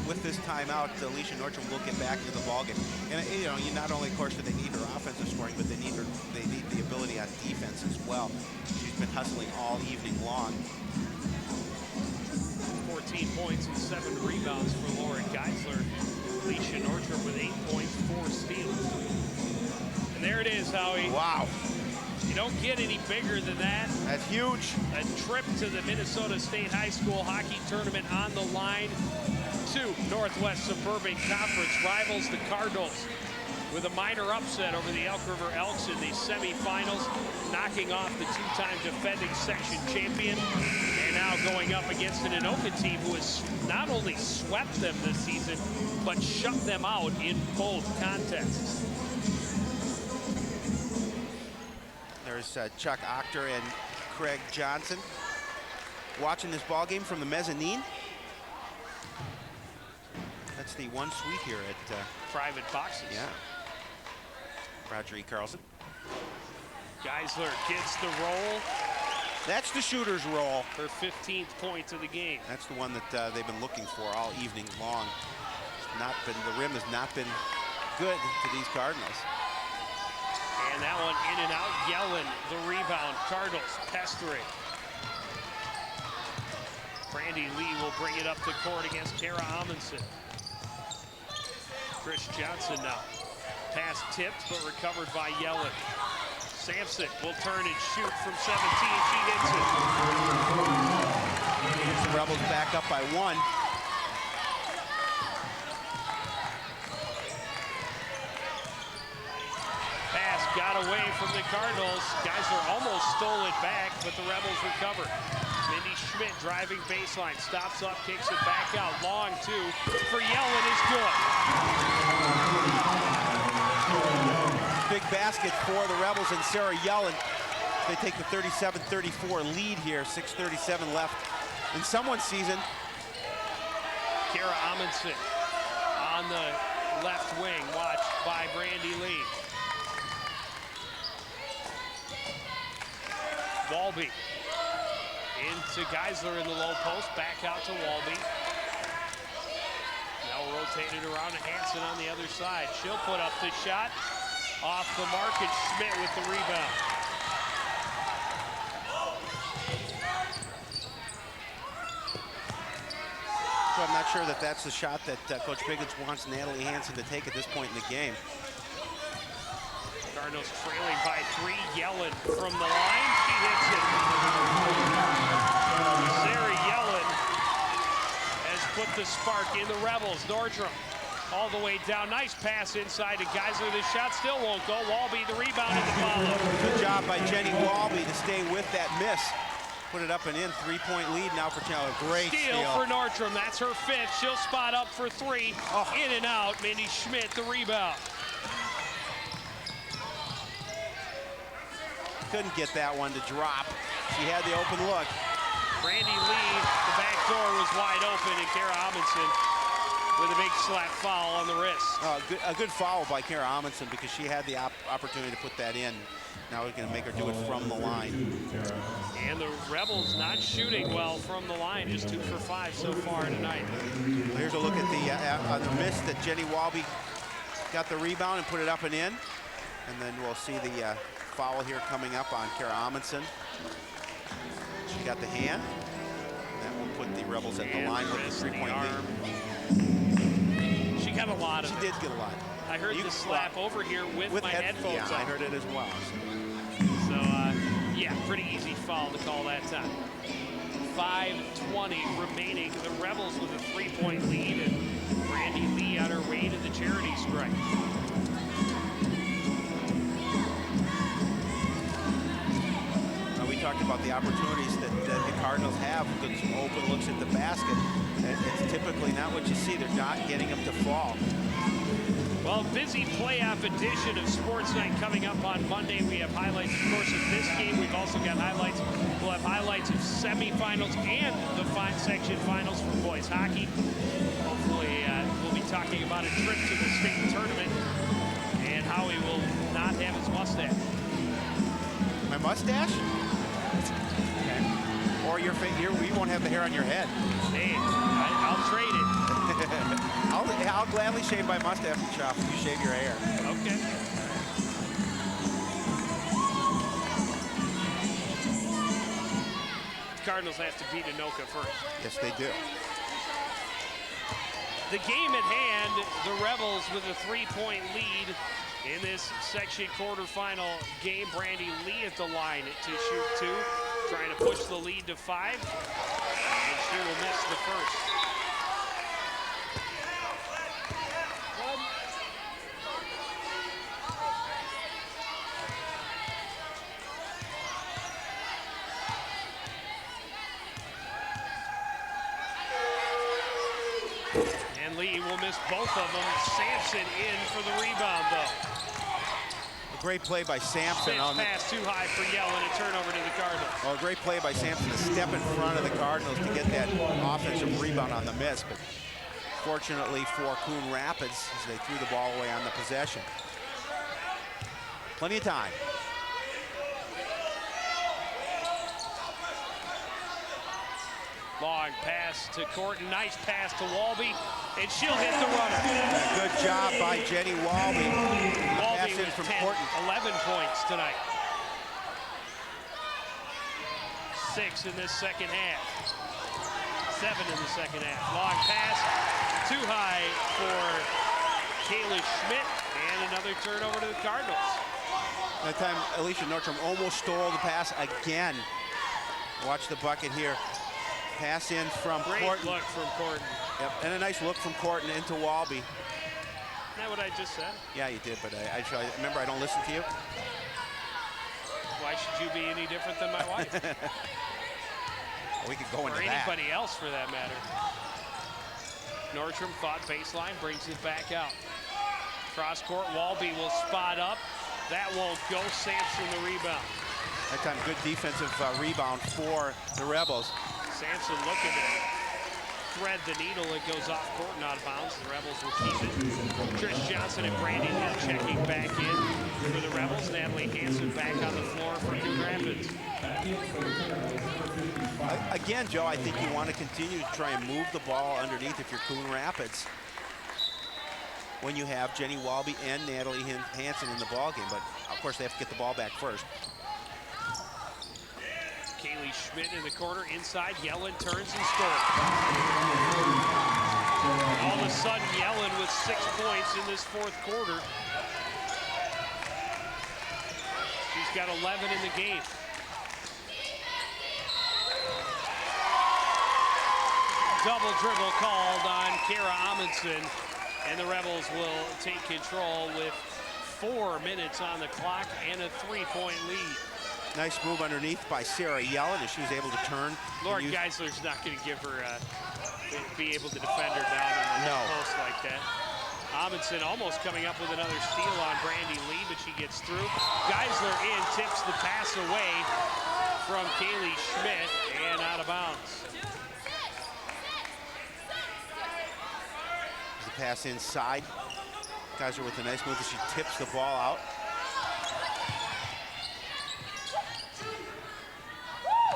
Speaker 2: with this timeout, Alicia Nordstrom will get back into the ballgame. And you know, not only, of course, do they need her offensive scoring, but they need the ability on defense as well. She's been hustling all evening long.
Speaker 1: 14 points and 7 rebounds for Laura Geisler. Alicia Nordstrom with 8 points, 4 steals. And there it is, Howie.
Speaker 2: Wow.
Speaker 1: You don't get any bigger than that.
Speaker 2: That's huge.
Speaker 1: A trip to the Minnesota State High School hockey tournament on the line. 2 Northwest Suburban Conference rivals, the Cardinals, with a minor upset over the Elk River Elks in the semifinals, knocking off the 2-time defending section champion, and now going up against an Anoka team who has not only swept them this season, but shut them out in both contests.
Speaker 2: There's Chuck Ochter and Craig Johnson watching this ball game from the mezzanine. That's the one suite here at
Speaker 1: private boxes.
Speaker 2: Yeah. Roger E. Carlson.
Speaker 1: Geisler gets the roll.
Speaker 2: That's the shooter's roll.
Speaker 1: Her 15th point of the game.
Speaker 2: That's the one that they've been looking for all evening long. The rim has not been good to these Cardinals.
Speaker 1: And that one in and out. Yellen, the rebound. Cardinals pestering. Brandy Lee will bring it up the court against Kara Amundsen. Chris Johnson now. Pass tipped, but recovered by Yellen. Sampson will turn and shoot from 17. She hits it.
Speaker 2: The Rebels back up by 1.
Speaker 1: Pass got away from the Cardinals. Geisler almost stole it back, but the Rebels recover. Mindy Schmidt driving baseline, stops up, kicks it back out. Long 2 for Yellen is good.
Speaker 2: Big basket for the Rebels and Sarah Yellen. They take the 37-34 lead here. 6:37 left in someone's season.
Speaker 1: Kara Amundsen on the left wing, watched by Brandy Lee. Walby into Geisler in the low post, back out to Walby. Now rotated around to Hansen on the other side. She'll put up the shot. Off the mark, and Schmidt with the rebound.
Speaker 2: So I'm not sure that that's the shot that Coach Biggins wants Natalie Hansen to take at this point in the game.
Speaker 1: Cardinals trailing by 3. Yellen from the line. She hits it. Sarah Yellen has put the spark in the Rebels. Nordstrom all the way down. Nice pass inside to Geisler. The shot still won't go. Walby the rebound and the follow.
Speaker 2: Good job by Jenny Walby to stay with that miss. Put it up and in. 3-point lead now for Chandler. Great steal
Speaker 1: for Nordstrom. That's her 5th. She'll spot up for 3. In and out. Mindy Schmidt the rebound.
Speaker 2: Couldn't get that one to drop. She had the open look.
Speaker 1: Brandy Lee, the back door was wide open, and Kara Amundsen with a big slap foul on the wrist.
Speaker 2: A good foul by Kara Amundsen because she had the opportunity to put that in. Now we're going to make her do it from the line.
Speaker 1: And the Rebels not shooting well from the line, just 2 for 5 so far tonight.
Speaker 2: Well, here's a look at the miss that Jenny Walby got the rebound and put it up and in. And then we'll see the foul here coming up on Kara Amundsen. She got the hand. That will put the Rebels at the line with the 3-point lead.
Speaker 1: She got a lot of it.
Speaker 2: She did get a lot.
Speaker 1: I heard the slap over here with my headphones on.
Speaker 2: Yeah, I heard it as well.
Speaker 1: So, yeah, pretty easy foul to call that time. 5:20 remaining. The Rebels with a 3-point lead, and Brandy Lee on her way to the charity strike.
Speaker 2: We talked about the opportunities that the Cardinals have with open looks at the basket. It's typically not what you see. They're not getting them to fall.
Speaker 1: Well, busy playoff edition of Sports Night coming up on Monday. We have highlights, of course, of this game. We've also got highlights. We'll have highlights of semifinals and the section finals for boys hockey. Hopefully, we'll be talking about a trip to the state tournament and how he will not have his mustache.
Speaker 2: My mustache? Okay. Or you won't have the hair on your head.
Speaker 1: Hey, I'll trade it.
Speaker 2: I'll gladly shave my mustache and chop if you shave your hair.
Speaker 1: Okay. Cardinals have to beat Anoka first.
Speaker 2: Yes, they do.
Speaker 1: The game at hand, the Rebels with a 3-point lead in this section quarterfinal game. Brandy Lee at the line to shoot 2, trying to push the lead to 5, and she will miss the first. And Lee will miss both of them. Sampson in for the rebound, though.
Speaker 2: A great play by Sampson.
Speaker 1: Pass too high for Yellen, a turnover to the Cardinals.
Speaker 2: Well, a great play by Sampson to step in front of the Cardinals to get that offensive rebound on the miss. But fortunately for Coon Rapids, as they threw the ball away on the possession. Plenty of time.
Speaker 1: Long pass to Corton, nice pass to Walby, and she'll hit the runner.
Speaker 2: Good job by Jenny Walby.
Speaker 1: Walby with 11 points tonight. 6 in this second half. 7 in the second half. Long pass, too high for Kayla Schmidt, and another turnover to the Cardinals.
Speaker 2: That time, Alicia Nordstrom almost stole the pass again. Watch the bucket here. Pass in from
Speaker 1: Great
Speaker 2: Corton.
Speaker 1: look from Corton.
Speaker 2: Yep, and a nice look from Corton into Walby.
Speaker 1: Isn't that what I just said?
Speaker 2: Yeah, you did, but I remember I don't listen to you.
Speaker 1: Why should you be any different than my wife?
Speaker 2: Well, we could go into
Speaker 1: or
Speaker 2: that.
Speaker 1: anybody else for that matter. Nordstrom fought baseline, brings it back out. Cross court, Walby will spot up. That won't go. Sampson the rebound.
Speaker 2: That time, good defensive rebound for the Rebels.
Speaker 1: Sampson looking to thread the needle. It goes off court and out of bounds. The Rebels will keep it. Trish Johnson and Brandy Hill checking back in for the Rebels. Natalie Hansen back on the floor for Coon Rapids.
Speaker 2: Again, Joe, I think you want to continue to try and move the ball underneath if you're Coon Rapids when you have Jenny Walby and Natalie Hansen in the ballgame. But, of course, they have to get the ball back first.
Speaker 1: Kaylee Schmidt in the corner, inside, Yellen turns and scores. All of a sudden, Yellen with 6 points in this fourth quarter. She's got 11 in the game. Double dribble called on Kara Amundsen, and the Rebels will take control with 4 minutes on the clock and a 3-point lead.
Speaker 2: Nice move underneath by Sarah Yellen as she was able to turn.
Speaker 1: Lord Geisler's not going to give her, be able to defend her down in the post like that. Amundsen almost coming up with another steal on Brandy Lee, but she gets through. Geisler in, tips the pass away from Kaylee Schmidt and out of bounds.
Speaker 2: The pass inside. Geisler with a nice move as she tips the ball out.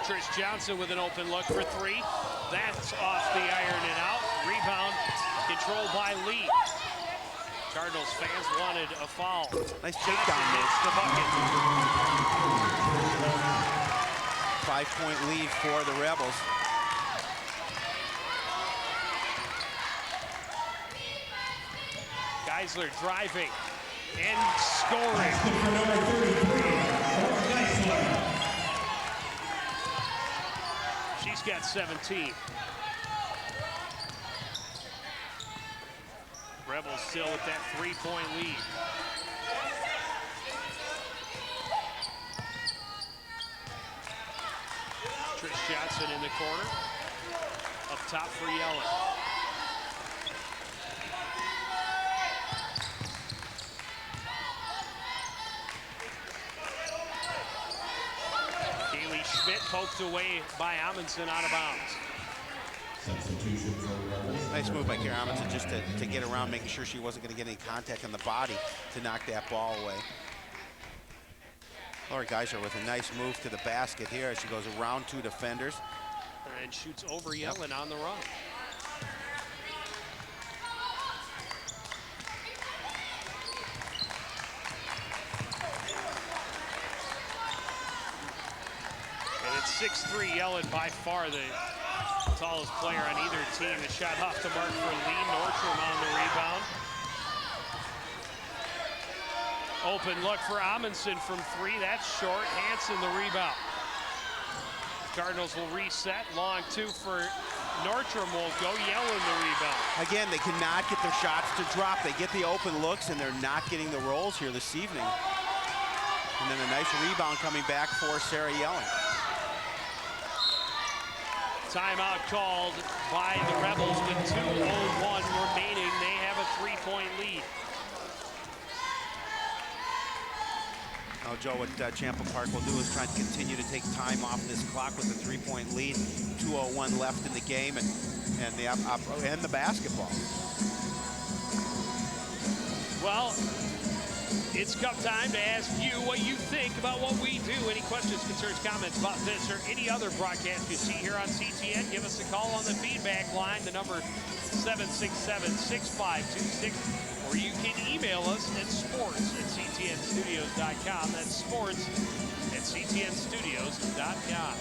Speaker 1: Trish Johnson with an open look for 3. That's off the iron and out. Rebound controlled by Lee. Cardinals fans wanted a foul.
Speaker 2: Nice takedown.
Speaker 1: Missed the bucket.
Speaker 2: 5-point lead for the Rebels.
Speaker 1: Geisler driving and scoring. She's got 17. Rebels still with that 3-point lead. Trish Johnson in the corner. Up top for Yellen. Schmidt poked away by Amundsen, out of bounds.
Speaker 8: Substitution for Rebels.
Speaker 2: Nice move by Kara Amundsen just to get around, making sure she wasn't going to get any contact on the body to knock that ball away. Laura Geisler with a nice move to the basket here as she goes around 2 defenders.
Speaker 1: And shoots over Yellen on the run. And it's 6'3" Yellen, by far the tallest player on either team. A shot off the mark for Lee Nordstrom on the rebound. Open look for Amundsen from 3. That's short. Hansen the rebound. Cardinals will reset. Long 2 for Nordstrom will go. Yellen the rebound.
Speaker 2: Again, they cannot get their shots to drop. They get the open looks, and they're not getting the rolls here this evening. And then a nice rebound coming back for Sarah Yellen.
Speaker 1: Timeout called by the Rebels with 2:01 remaining. They have a 3-point lead.
Speaker 2: Now, Joe, what Champlin Park will do is try to continue to take time off this clock with a 3-point lead. 2:01 left in the game, and the basketball.
Speaker 1: Well, it's come time to ask you what you think about what we do. Any questions, concerns, comments about this or any other broadcast you see here on CTN, give us a call on the feedback line, the number 767-6526, or you can email us at sports@ctnstudios.com. That's sports@ctnstudios.com.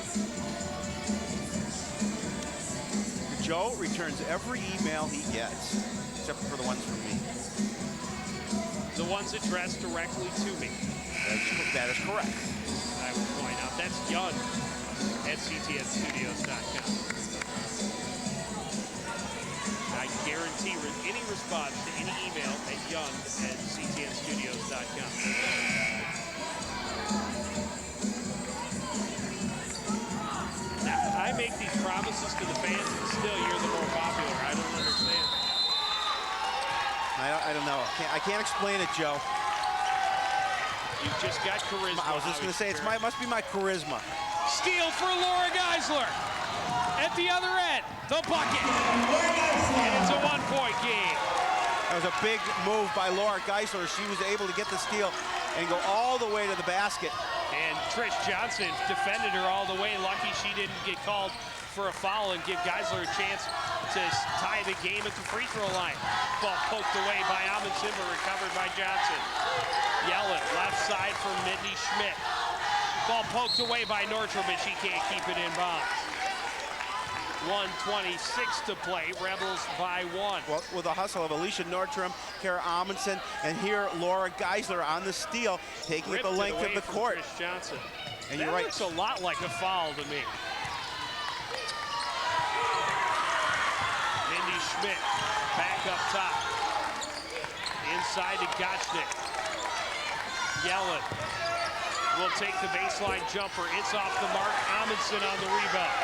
Speaker 2: Joe returns every email he gets, except for the ones from me.
Speaker 1: The ones addressed directly to me.
Speaker 2: That is correct.
Speaker 1: I would point out that's Young at ctnstudios.com. I guarantee any response to any email at Young at ctnstudios.com. Now, I make these promises to the fans, and still you're the more popular. I don't understand.
Speaker 2: I don't know. I can't explain it, Joe.
Speaker 1: You've just got charisma.
Speaker 2: I was just going to say, it must be my charisma.
Speaker 1: Steal for Laura Geisler. At the other end, the bucket. And it's a 1-point game.
Speaker 2: That was a big move by Laura Geisler. She was able to get the steal and go all the way to the basket.
Speaker 1: And Trish Johnson defended her all the way. Lucky she didn't get called for a foul and give Geisler a chance to tie the game at the free throw line. Ball poked away by Amundsen, but recovered by Johnson. Yellen, left side for Mindy Schmidt. Ball poked away by Nordstrom, but she can't keep it in bounds. 1:26 to play, Rebels by 1.
Speaker 2: Well, with the hustle of Alicia Nordstrom, Kara Amundsen, and here Laura Geisler on the steal, taking it the length of the court.
Speaker 1: Trish Johnson.
Speaker 2: And
Speaker 1: that
Speaker 2: you're right.
Speaker 1: looks a lot like a foul to me. Mindy Schmidt, back up top. Inside to Gottschnick. Yellen will take the baseline jumper. It's off the mark. Amundsen on the rebound.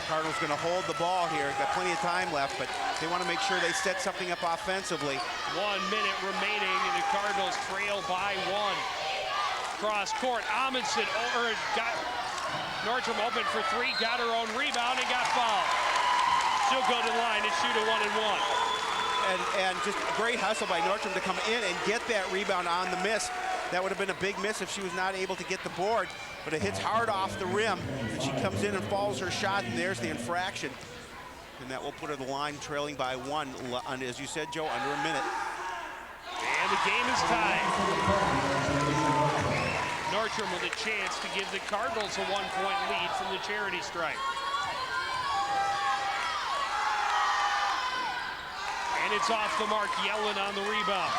Speaker 2: Cardinals going to hold the ball here. Got plenty of time left, but they want to make sure they set something up offensively.
Speaker 1: 1 minute remaining, and the Cardinals trail by 1. Cross court, Amundsen got Nordstrom open for 3, got her own rebound and got fouled. She'll go to the line and shoot a 1-and-1.
Speaker 2: And just a great hustle by Nordstrom to come in and get that rebound on the miss. That would have been a big miss if she was not able to get the board, but it hits hard off the rim, and she comes in and follows her shot, and there's the infraction. And that will put her to the line trailing by 1, as you said, Joe, under a minute.
Speaker 1: And the game is tied. Nordstrom with a chance to give the Cardinals a 1-point lead from the charity stripe. And it's off the mark. Yellen on the rebound.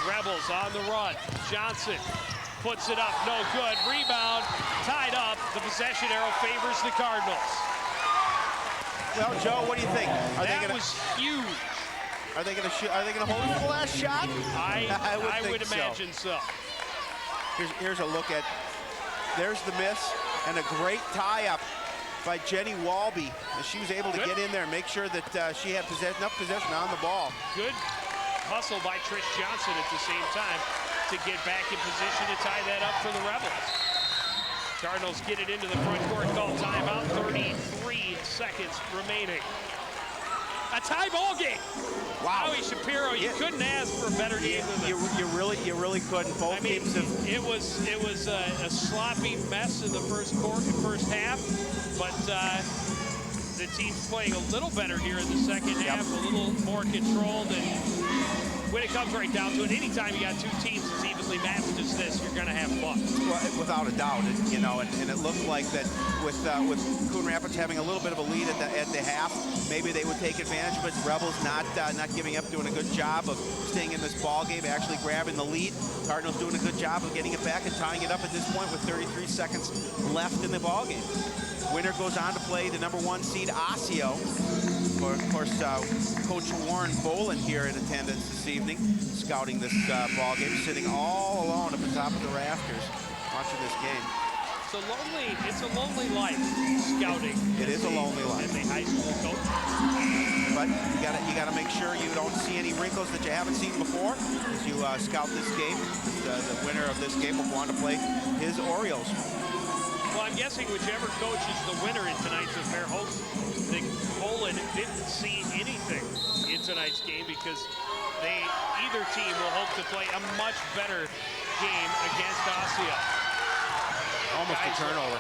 Speaker 1: Rebels on the run. Johnson puts it up. No good. Rebound. Tied up. The possession arrow favors the Cardinals.
Speaker 2: Well, Joe, what do you think?
Speaker 1: That was huge.
Speaker 2: Are they going to shoot? Are they going to hold it for the last shot?
Speaker 1: I would imagine so.
Speaker 2: Here's a look at. There's the miss and a great tie-up by Jenny Walby, as she was able to get in there and make sure that she had enough possession on the ball.
Speaker 1: Good hustle by Trish Johnson at the same time to get back in position to tie that up for the Rebels. Cardinals get it into the front court, call timeout, 33 seconds remaining. A tie ball game.
Speaker 2: Wow.
Speaker 1: Howie Shapiro, you couldn't ask for a better game than this.
Speaker 2: You really couldn't. Both teams have.
Speaker 1: It was a sloppy mess in the first half, but the team's playing a little better here in the second half, a little more controlled, and when it comes right down to it, anytime you got two teams as evenly matched as this, you're going to have fun.
Speaker 2: Well, without a doubt, and it looked like that with Coon Rapids having a little bit of a lead at the half, maybe they would take advantage, but Rebels not giving up, doing a good job of staying in this ball game, actually grabbing the lead. Cardinals doing a good job of getting it back and tying it up at this point with 33 seconds left in the ball game. Winner goes on to play the #1 seed Osseo. Of course, Coach Warren Bolin here in attendance this evening, scouting this ball game, sitting all alone at the top of the rafters, watching this game.
Speaker 1: It's a lonely life, scouting.
Speaker 2: It is a lonely life.
Speaker 1: As a high school coach.
Speaker 2: But you gotta make sure you don't see any wrinkles that you haven't seen before as you scout this game. The winner of this game will go on to play his Orioles.
Speaker 1: Well, I'm guessing whichever coach is the winner in tonight's affair hopes that Bolin didn't see anything in tonight's game, because either team will hope to play a much better game against Osseo.
Speaker 2: Almost a turnover.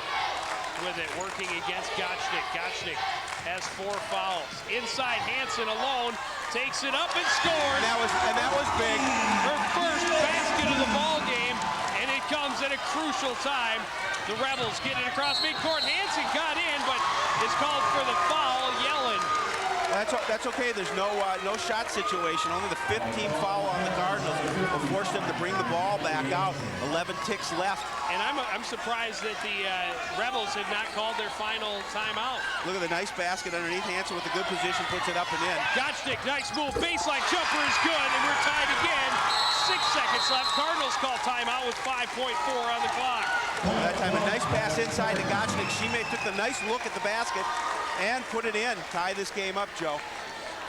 Speaker 1: With it, working against Gottschnick. Gottschnick has 4 fouls. Inside, Hansen alone takes it up and scores.
Speaker 2: And that was big.
Speaker 1: Her first basket of the ball game, and it comes at a crucial time. The Rebels get it across midcourt. Hansen got in, but is called for the foul. Yellen.
Speaker 2: That's okay. There's no shot situation. Only the 5th team foul on the Cardinals will force them to bring the ball back out. 11 ticks left.
Speaker 1: And I'm surprised that the Rebels have not called their final timeout.
Speaker 2: Look at the nice basket underneath. Hansen with a good position, puts it up and in.
Speaker 1: Gottschnick, nice move. Baseline jumper is good, and we're tied again. 6 seconds left. Cardinals call timeout with 5.4 on the clock.
Speaker 2: That time, a nice pass inside to Gottschnick. She took the nice look at the basket and put it in. Tie this game up, Joe.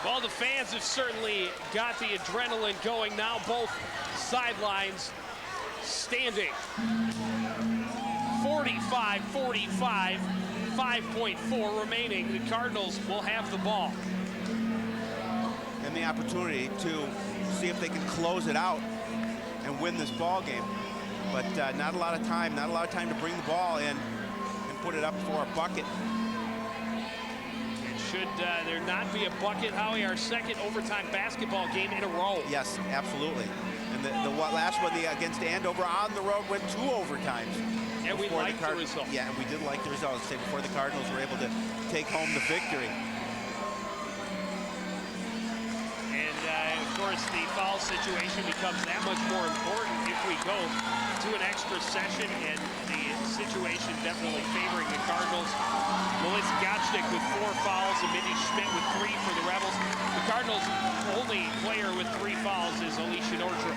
Speaker 1: Well, the fans have certainly got the adrenaline going now. Both sidelines standing. 45-45, 5.4 remaining. The Cardinals will have the ball.
Speaker 2: And the opportunity to see if they can close it out and win this ball game. But not a lot of time to bring the ball in and put it up for a bucket.
Speaker 1: And should there not be a bucket, Howie, our second overtime basketball game in a row.
Speaker 2: Yes, absolutely. And the last one against Andover on the road went 2 overtimes.
Speaker 1: And we liked the result.
Speaker 2: Yeah, and we did like the result. Before the Cardinals were able to take home the victory.
Speaker 1: Of course, the foul situation becomes that much more important if we go to an extra session, and the situation definitely favoring the Cardinals. Melissa Gottschnick with 4 fouls, and Mindy Schmidt with 3 for the Rebels. The Cardinals' only player with 3 fouls is Alicia Nordstrom.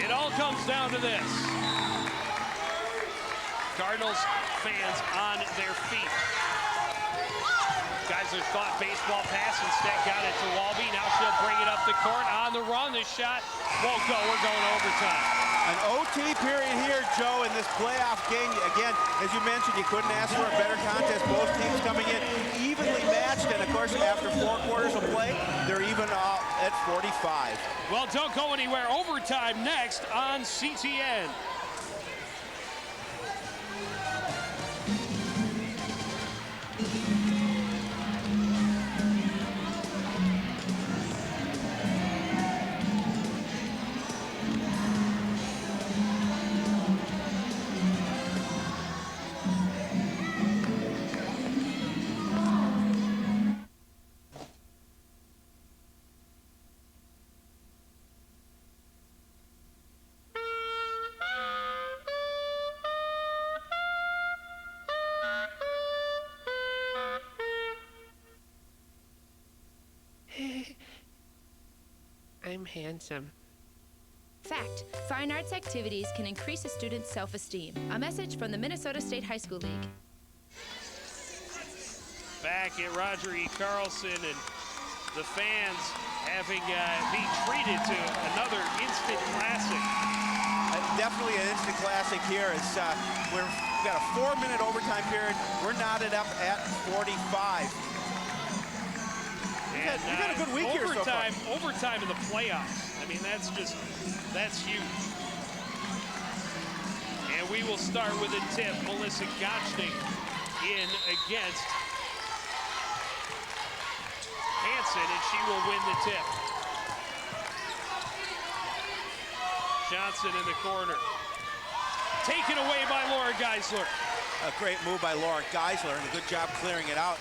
Speaker 1: It all comes down to this. Cardinals fans on their feet. Geisler thought baseball pass, instead got it to Walby. Now she'll bring it up the court on the run. This shot won't go. We're going to overtime.
Speaker 2: An OT period here, Joe, in this playoff game. Again, as you mentioned, you couldn't ask for a better contest. Both teams coming in evenly matched, and of course, after 4 quarters of play, they're even at 45.
Speaker 1: Well, don't go anywhere. Overtime next on CTN.
Speaker 3: I'm handsome.
Speaker 22: Fact, fine arts activities can increase a student's self-esteem. A message from the Minnesota State High School League.
Speaker 1: Back at Roger E. Carlson, and the fans having being treated to another instant classic.
Speaker 2: definitely an instant classic here. It's, we've got a 4-minute overtime period. We're knotted up at 45. We've had a good week here so far.
Speaker 1: Overtime in the playoffs. I mean, that's huge. And we will start with a tip. Melissa Gottschnick in against Hansen, and she will win the tip. Johnson in the corner. Taken away by Laura Geisler.
Speaker 2: A great move by Laura Geisler, and a good job clearing it out.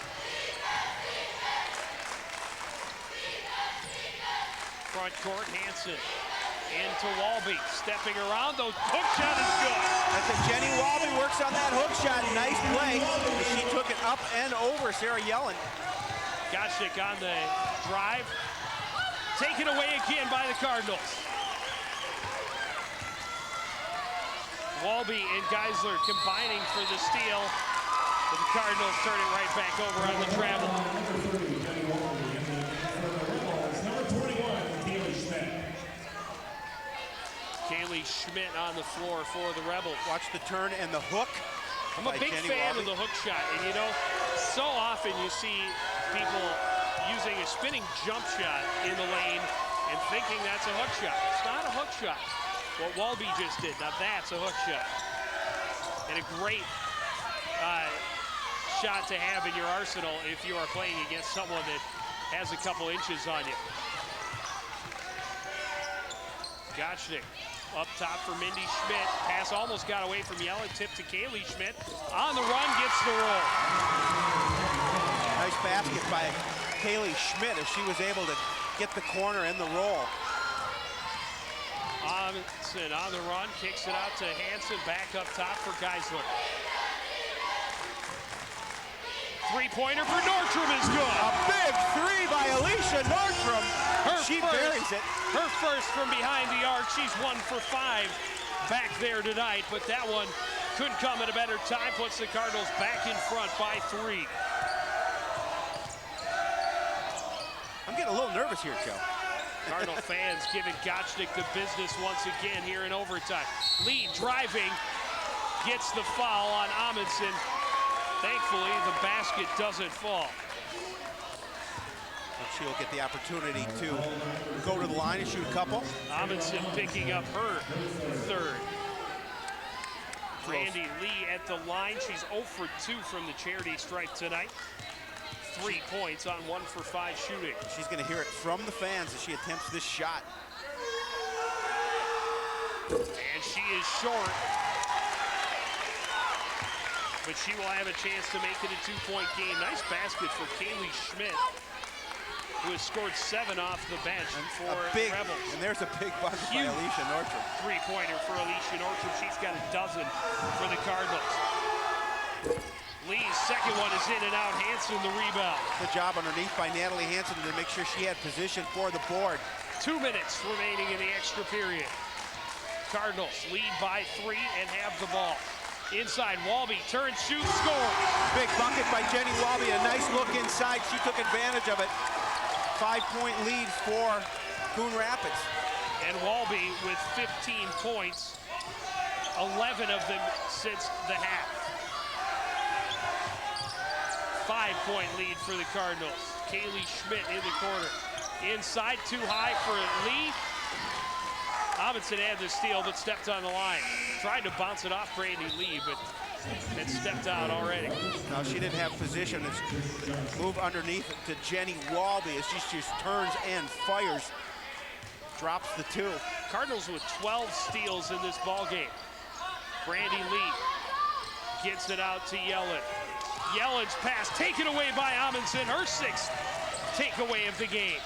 Speaker 1: Front court, Hansen into Walby, stepping around, the hook shot is good.
Speaker 2: That's it. Jenny Walby works on that hook shot, nice play. She took it up and over Sarah Yellen.
Speaker 1: Gottschnick on the drive, taken away again by the Cardinals. Walby and Geisler combining for the steal, but the Cardinals turn it right back over on the travel. Kaylee Schmidt on the floor for the Rebels.
Speaker 2: Watch the turn and the hook.
Speaker 1: I'm a big fan of the hook shot, and you know, so often you see people using a spinning jump shot in the lane and thinking that's a hook shot. It's not a hook shot. What Walby just did, now that's a hook shot. And a great shot to have in your arsenal if you are playing against someone that has a couple inches on you. Gottschnick up top for Mindy Schmidt. Pass almost got away from Yellen. Tip to Kaylee Schmidt. On the run, gets the roll.
Speaker 2: Nice basket by Kaylee Schmidt as she was able to get the corner and the roll.
Speaker 1: Amundsen on the run, kicks it out to Hansen. Back up top for Geisler. Three-pointer for Nordstrom is good.
Speaker 2: A big three by Alicia Nordstrom. She buries it.
Speaker 1: Her first from behind the arc. She's 1 for 5 back there tonight, but that one couldn't come at a better time. Puts the Cardinals back in front by 3.
Speaker 2: I'm getting a little nervous here, Joe.
Speaker 1: Cardinal fans giving Gottschnick the business once again here in overtime. Lee driving, gets the foul on Amundsen. Thankfully, the basket doesn't fall.
Speaker 2: She'll get the opportunity to go to the line and shoot a couple.
Speaker 1: Amundsen picking up her third. Brandy Lee at the line. She's 0 for 2 from the charity stripe tonight. 3 points on 1 for 5 shooting.
Speaker 2: She's going to hear it from the fans as she attempts this shot.
Speaker 1: And she is short. But she will have a chance to make it a 2-point game. Nice basket for Kaylee Schmidt, who has scored 7 off the bench for Rebels.
Speaker 2: And there's a big bucket by Alicia Nordstrom.
Speaker 1: Three-pointer for Alicia Nordstrom. She's got a dozen for the Cardinals. Lee's second one is in and out. Hansen the rebound.
Speaker 2: Good job underneath by Natalie Hansen to make sure she had position for the board.
Speaker 1: 2 minutes remaining in the extra period. Cardinals lead by 3 and have the ball. Inside, Walby turns, shoots, scores.
Speaker 2: Big bucket by Jenny Walby. A nice look inside. She took advantage of it. 5-point lead for Coon Rapids.
Speaker 1: And Walby with 15 points, 11 of them since the half. 5-point lead for the Cardinals. Kaylee Schmidt in the corner. Inside, too high for Lee. Amundsen had the steal, but stepped on the line. Tried to bounce it off Brandy Lee, but had stepped out already.
Speaker 2: No, she didn't have position. It's move underneath to Jenny Walby as she just turns and fires. Drops the 2.
Speaker 1: Cardinals with 12 steals in this ball game. Brandy Lee gets it out to Yellen. Yellen's pass taken away by Amundsen, her 6th takeaway of the game.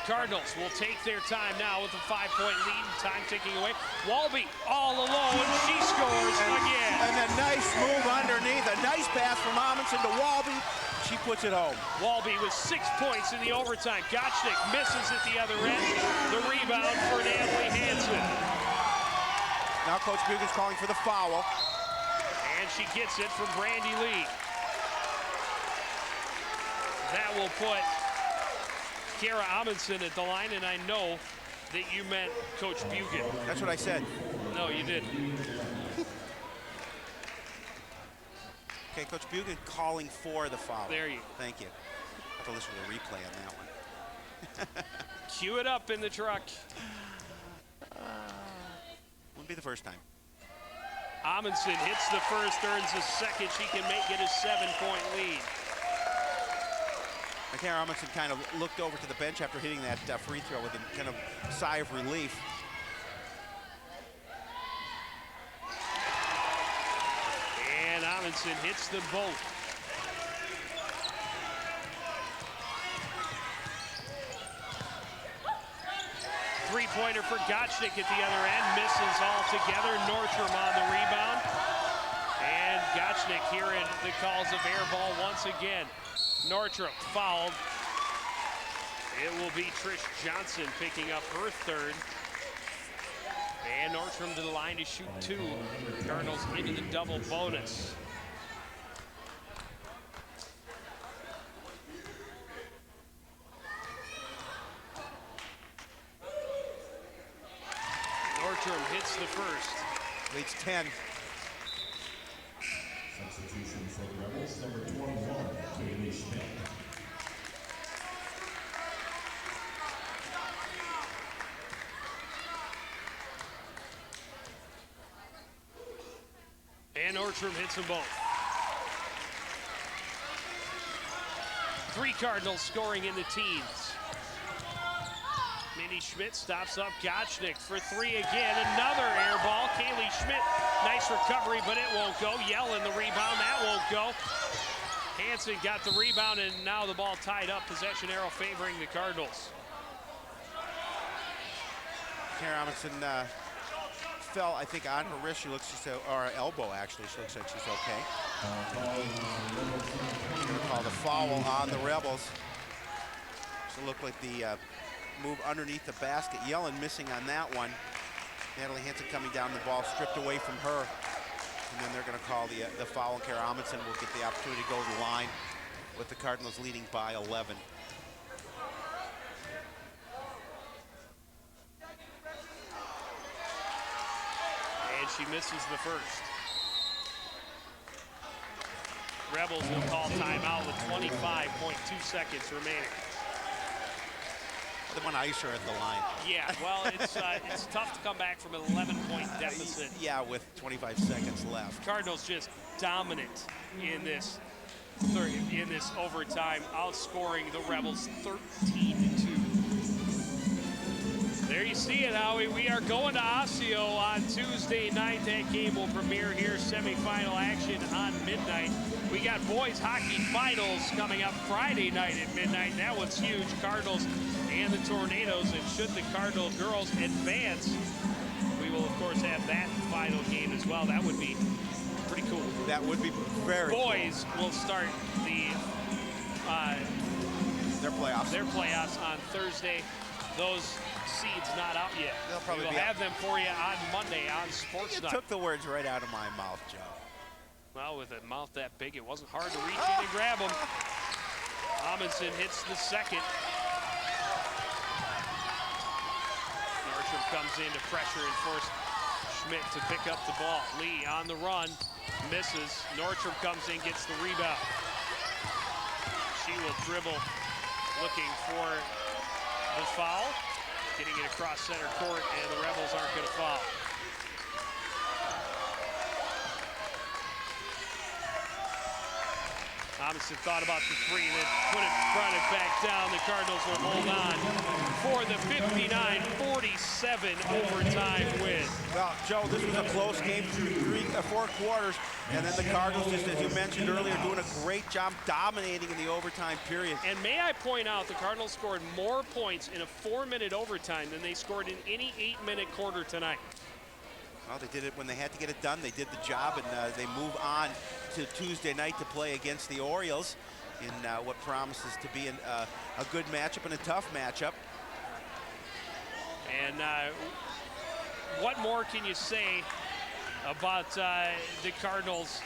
Speaker 1: Cardinals will take their time now with a 5-point lead, time ticking away. Walby all alone, she scores again.
Speaker 2: And a nice move underneath, a nice pass from Amundsen to Walby. She puts it home.
Speaker 1: Walby with 6 points in the overtime. Gottschnick misses at the other end. The rebound for Natalie Hansen.
Speaker 2: Now Coach Bugan's calling for the foul.
Speaker 1: And she gets it from Brandy Lee. That will put Kara Amundsen at the line, and I know that you meant Coach Bugan.
Speaker 2: That's what I said.
Speaker 1: No, you didn't.
Speaker 2: Okay, Coach Bugan calling for the foul.
Speaker 1: There you go.
Speaker 2: Thank you. I have to listen to the replay on that one.
Speaker 1: Cue it up in the truck.
Speaker 2: Wouldn't be the first time.
Speaker 1: Amundsen hits the first, earns the second. She can make it a 7-point lead.
Speaker 2: Kara Amundsen kind of looked over to the bench after hitting that free throw with a kind of sigh of relief.
Speaker 1: And Amundsen hits them both. Three-pointer for Gottschnick at the other end, misses altogether. Nordstrom on the rebound. And Gottschnick hearing the calls of air ball once again. Nordstrom fouled. It will be Trish Johnson picking up her third. And Nordstrom to the line to shoot 2. Cardinals into the double bonus. Nordstrom hits the first.
Speaker 2: Leads 10.
Speaker 8: Substitution for the Rebels, number 21, Kaylee Schmidt.
Speaker 1: And Nordstrom hits them both. 3 Cardinals scoring in the teens. Minnie Schmidt stops up Gottschnick for 3 again. Another air ball. Kaylee Schmidt, nice recovery, but it won't go. Yellen the rebound, that won't go. Hansen got the rebound, and now the ball tied up. Possession arrow favoring the Cardinals.
Speaker 2: Kara Amundsen fell, I think, on her wrist. She looks just, or her elbow, actually. She looks like she's okay. We're going to call the foul on the Rebels. So it looked like the move underneath the basket. Yellen missing on that one. Natalie Hansen coming down, the ball stripped away from her. And then they're going to call the foul, and Kara Amundsen will get the opportunity to go to the line with the Cardinals leading by 11.
Speaker 1: And she misses the first. Rebels will call timeout with 25.2 seconds remaining.
Speaker 2: They want to ice her at the line.
Speaker 1: Yeah, well, it's tough to come back from an 11-point deficit.
Speaker 2: Yeah, with 25 seconds left.
Speaker 1: Cardinals just dominant in this overtime, outscoring the Rebels 13-2. There you see it, Howie. We are going to Osseo on Tuesday night. That game will premiere here, semifinal action on midnight. We got boys hockey finals coming up Friday night at midnight. That one's huge. Cardinals and the Tornadoes. And should the Cardinal girls advance, we will, of course, have that final game as well. That would be pretty cool.
Speaker 2: That would be very
Speaker 1: Boys will start their playoffs on Thursday. Those seeds not out yet.
Speaker 2: They'll probably
Speaker 1: we'll have them for you on Monday on Sports Night.
Speaker 2: You took the words right out of my mouth, Joe.
Speaker 1: Well, with a mouth that big, it wasn't hard to reach in and grab them. Amundsen hits the second. Nordstrom comes in to pressure and force Schmidt to pick up the ball. Lee on the run, misses. Nordstrom comes in, gets the rebound. She will dribble, looking for the foul. Getting it across center court, and the Rebels aren't going to foul. Amundsen thought about the three, then brought it back down. The Cardinals will hold on for the 59-47 overtime win.
Speaker 2: Well, Joe, this was a close game through 4 quarters, and then the Cardinals, just as you mentioned earlier, doing a great job dominating in the overtime period.
Speaker 1: And may I point out, the Cardinals scored more points in a 4-minute overtime than they scored in any 8-minute quarter tonight.
Speaker 2: Well, they did it when they had to get it done. They did the job, and they move on to Tuesday night to play against the Orioles in what promises to be a good matchup and a tough matchup.
Speaker 1: And what more can you say about the Cardinals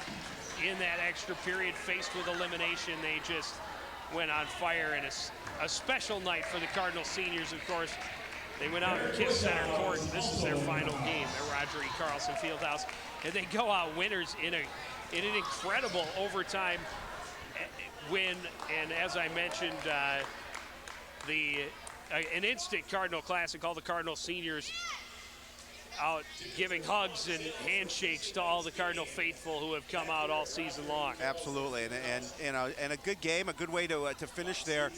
Speaker 1: in that extra period faced with elimination? They just went on fire, and a special night for the Cardinal seniors, of course. They went out and kissed center court, and this is their final game at Roger E. Carlson Fieldhouse. And they go out winners in an incredible overtime win. And as I mentioned, an instant Cardinal Classic, all the Cardinal seniors out giving hugs and handshakes to all the Cardinal faithful who have come out all season long.
Speaker 2: Absolutely, and a good game, a good way to finish their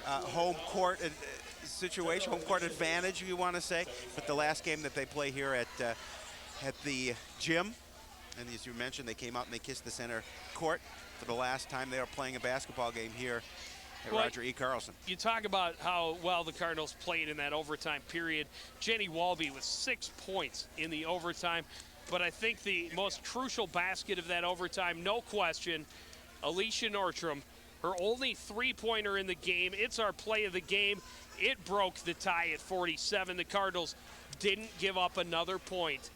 Speaker 2: home court situation, home court advantage, you want to say. But the last game that they play here at the gym, and as you mentioned, they came out and they kissed the center court for the last time they were playing a basketball game here at Roger E. Carlson.
Speaker 1: You talk about how well the Cardinals played in that overtime period. Jenny Walby with 6 points in the overtime. But I think the most crucial basket of that overtime, no question, Alicia Nordstrom, her only three-pointer in the game. It's our play of the game. It broke the tie at 47. The Cardinals didn't give up another point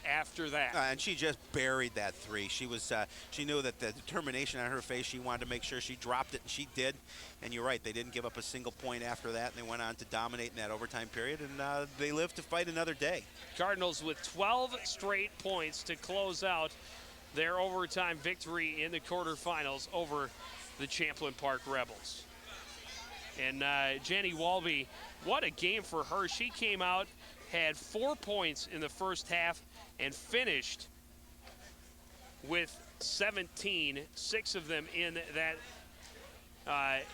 Speaker 1: after that.
Speaker 2: And she just buried that three. She knew that the determination on her face, she wanted to make sure she dropped it, and she did. And you're right, they didn't give up a single point after that, and they went on to dominate in that overtime period, and they lived to fight another day.
Speaker 1: Cardinals with 12 straight points to close out their overtime victory in the quarterfinals over the Champlin Park Rebels. And Jenny Walby, what a game for her. She came out, had 4 points in the first half, and finished with 17, 6 of them in that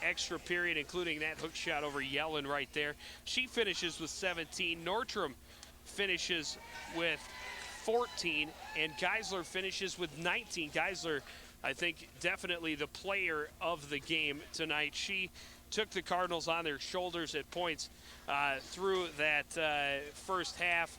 Speaker 1: extra period, including that hook shot over Yellen right there. She finishes with 17. Nordstrom finishes with 14, and Geisler finishes with 19. Geisler, I think, definitely the player of the game tonight. She took the Cardinals on their shoulders at points through that first half,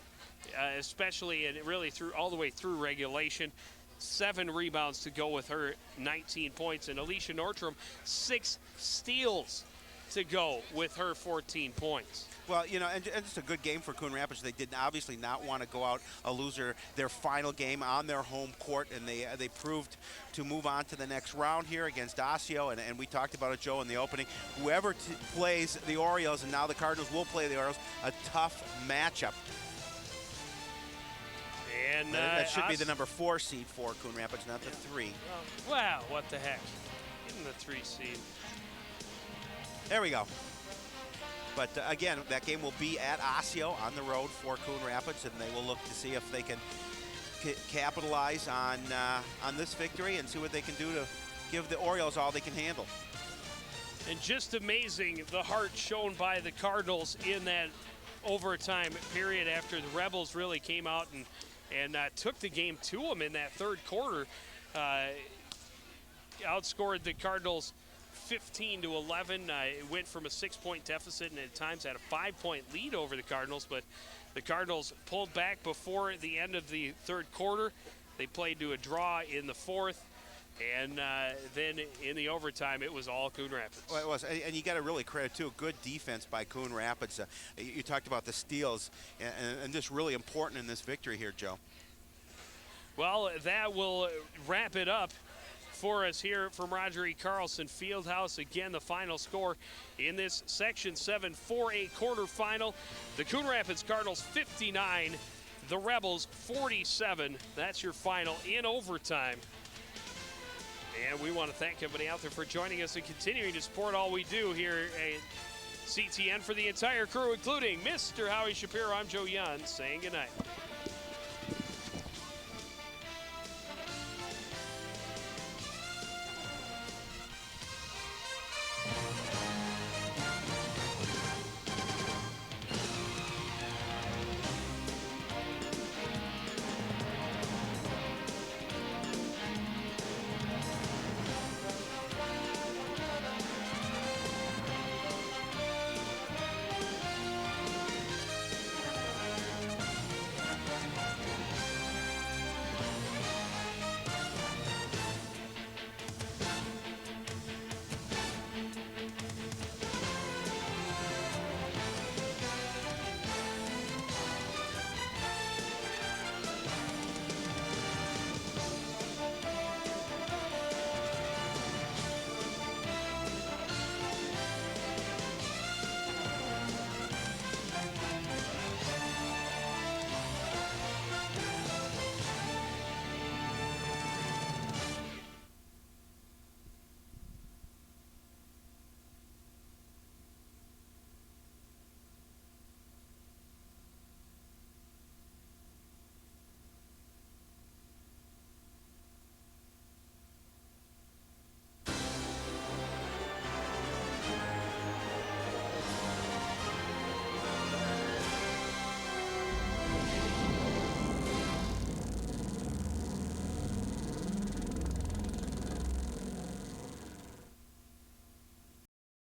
Speaker 1: especially, and really through all the way through regulation. 7 rebounds to go with her 19 points, and Alicia Nordstrom 6 steals to go with her 14 points.
Speaker 2: Well, you know, and it's a good game for Coon Rapids. They did obviously not want to go out a loser their final game on their home court, and they proved to move on to the next round here against Osseo, and we talked about it, Joe, in the opening. Whoever plays the Orioles, and now the Cardinals will play the Orioles, a tough matchup.
Speaker 1: And
Speaker 2: that should be the number 4 seed for Coon Rapids, not the 3.
Speaker 1: Wow, what the heck. Give them the 3 seed.
Speaker 2: There we go. But again, that game will be at Osseo on the road for Coon Rapids, and they will look to see if they can capitalize on this victory and see what they can do to give the Orioles all they can handle.
Speaker 1: And just amazing the heart shown by the Cardinals in that overtime period after the Rebels really came out and took the game to them in that third quarter. Outscored the Cardinals 15-11. It went from a 6-point deficit and at times had a 5-point lead over the Cardinals, but the Cardinals pulled back before the end of the third quarter. They played to a draw in the fourth, and then in the overtime, it was all Coon Rapids.
Speaker 2: Well, it was, and you got to really credit, too, good defense by Coon Rapids. You talked about the steals, and just really important in this victory here, Joe.
Speaker 1: Well, that will wrap it up for us here from Roger E. Carlson Fieldhouse. Again, the final score in this Section 7 4A quarterfinal. The Coon Rapids Cardinals 59, the Rebels 47. That's your final in overtime. And we want to thank everybody out there for joining us and continuing to support all we do here at CTN. For the entire crew, including Mr. Howie Shapiro, I'm Joe Young, saying goodnight.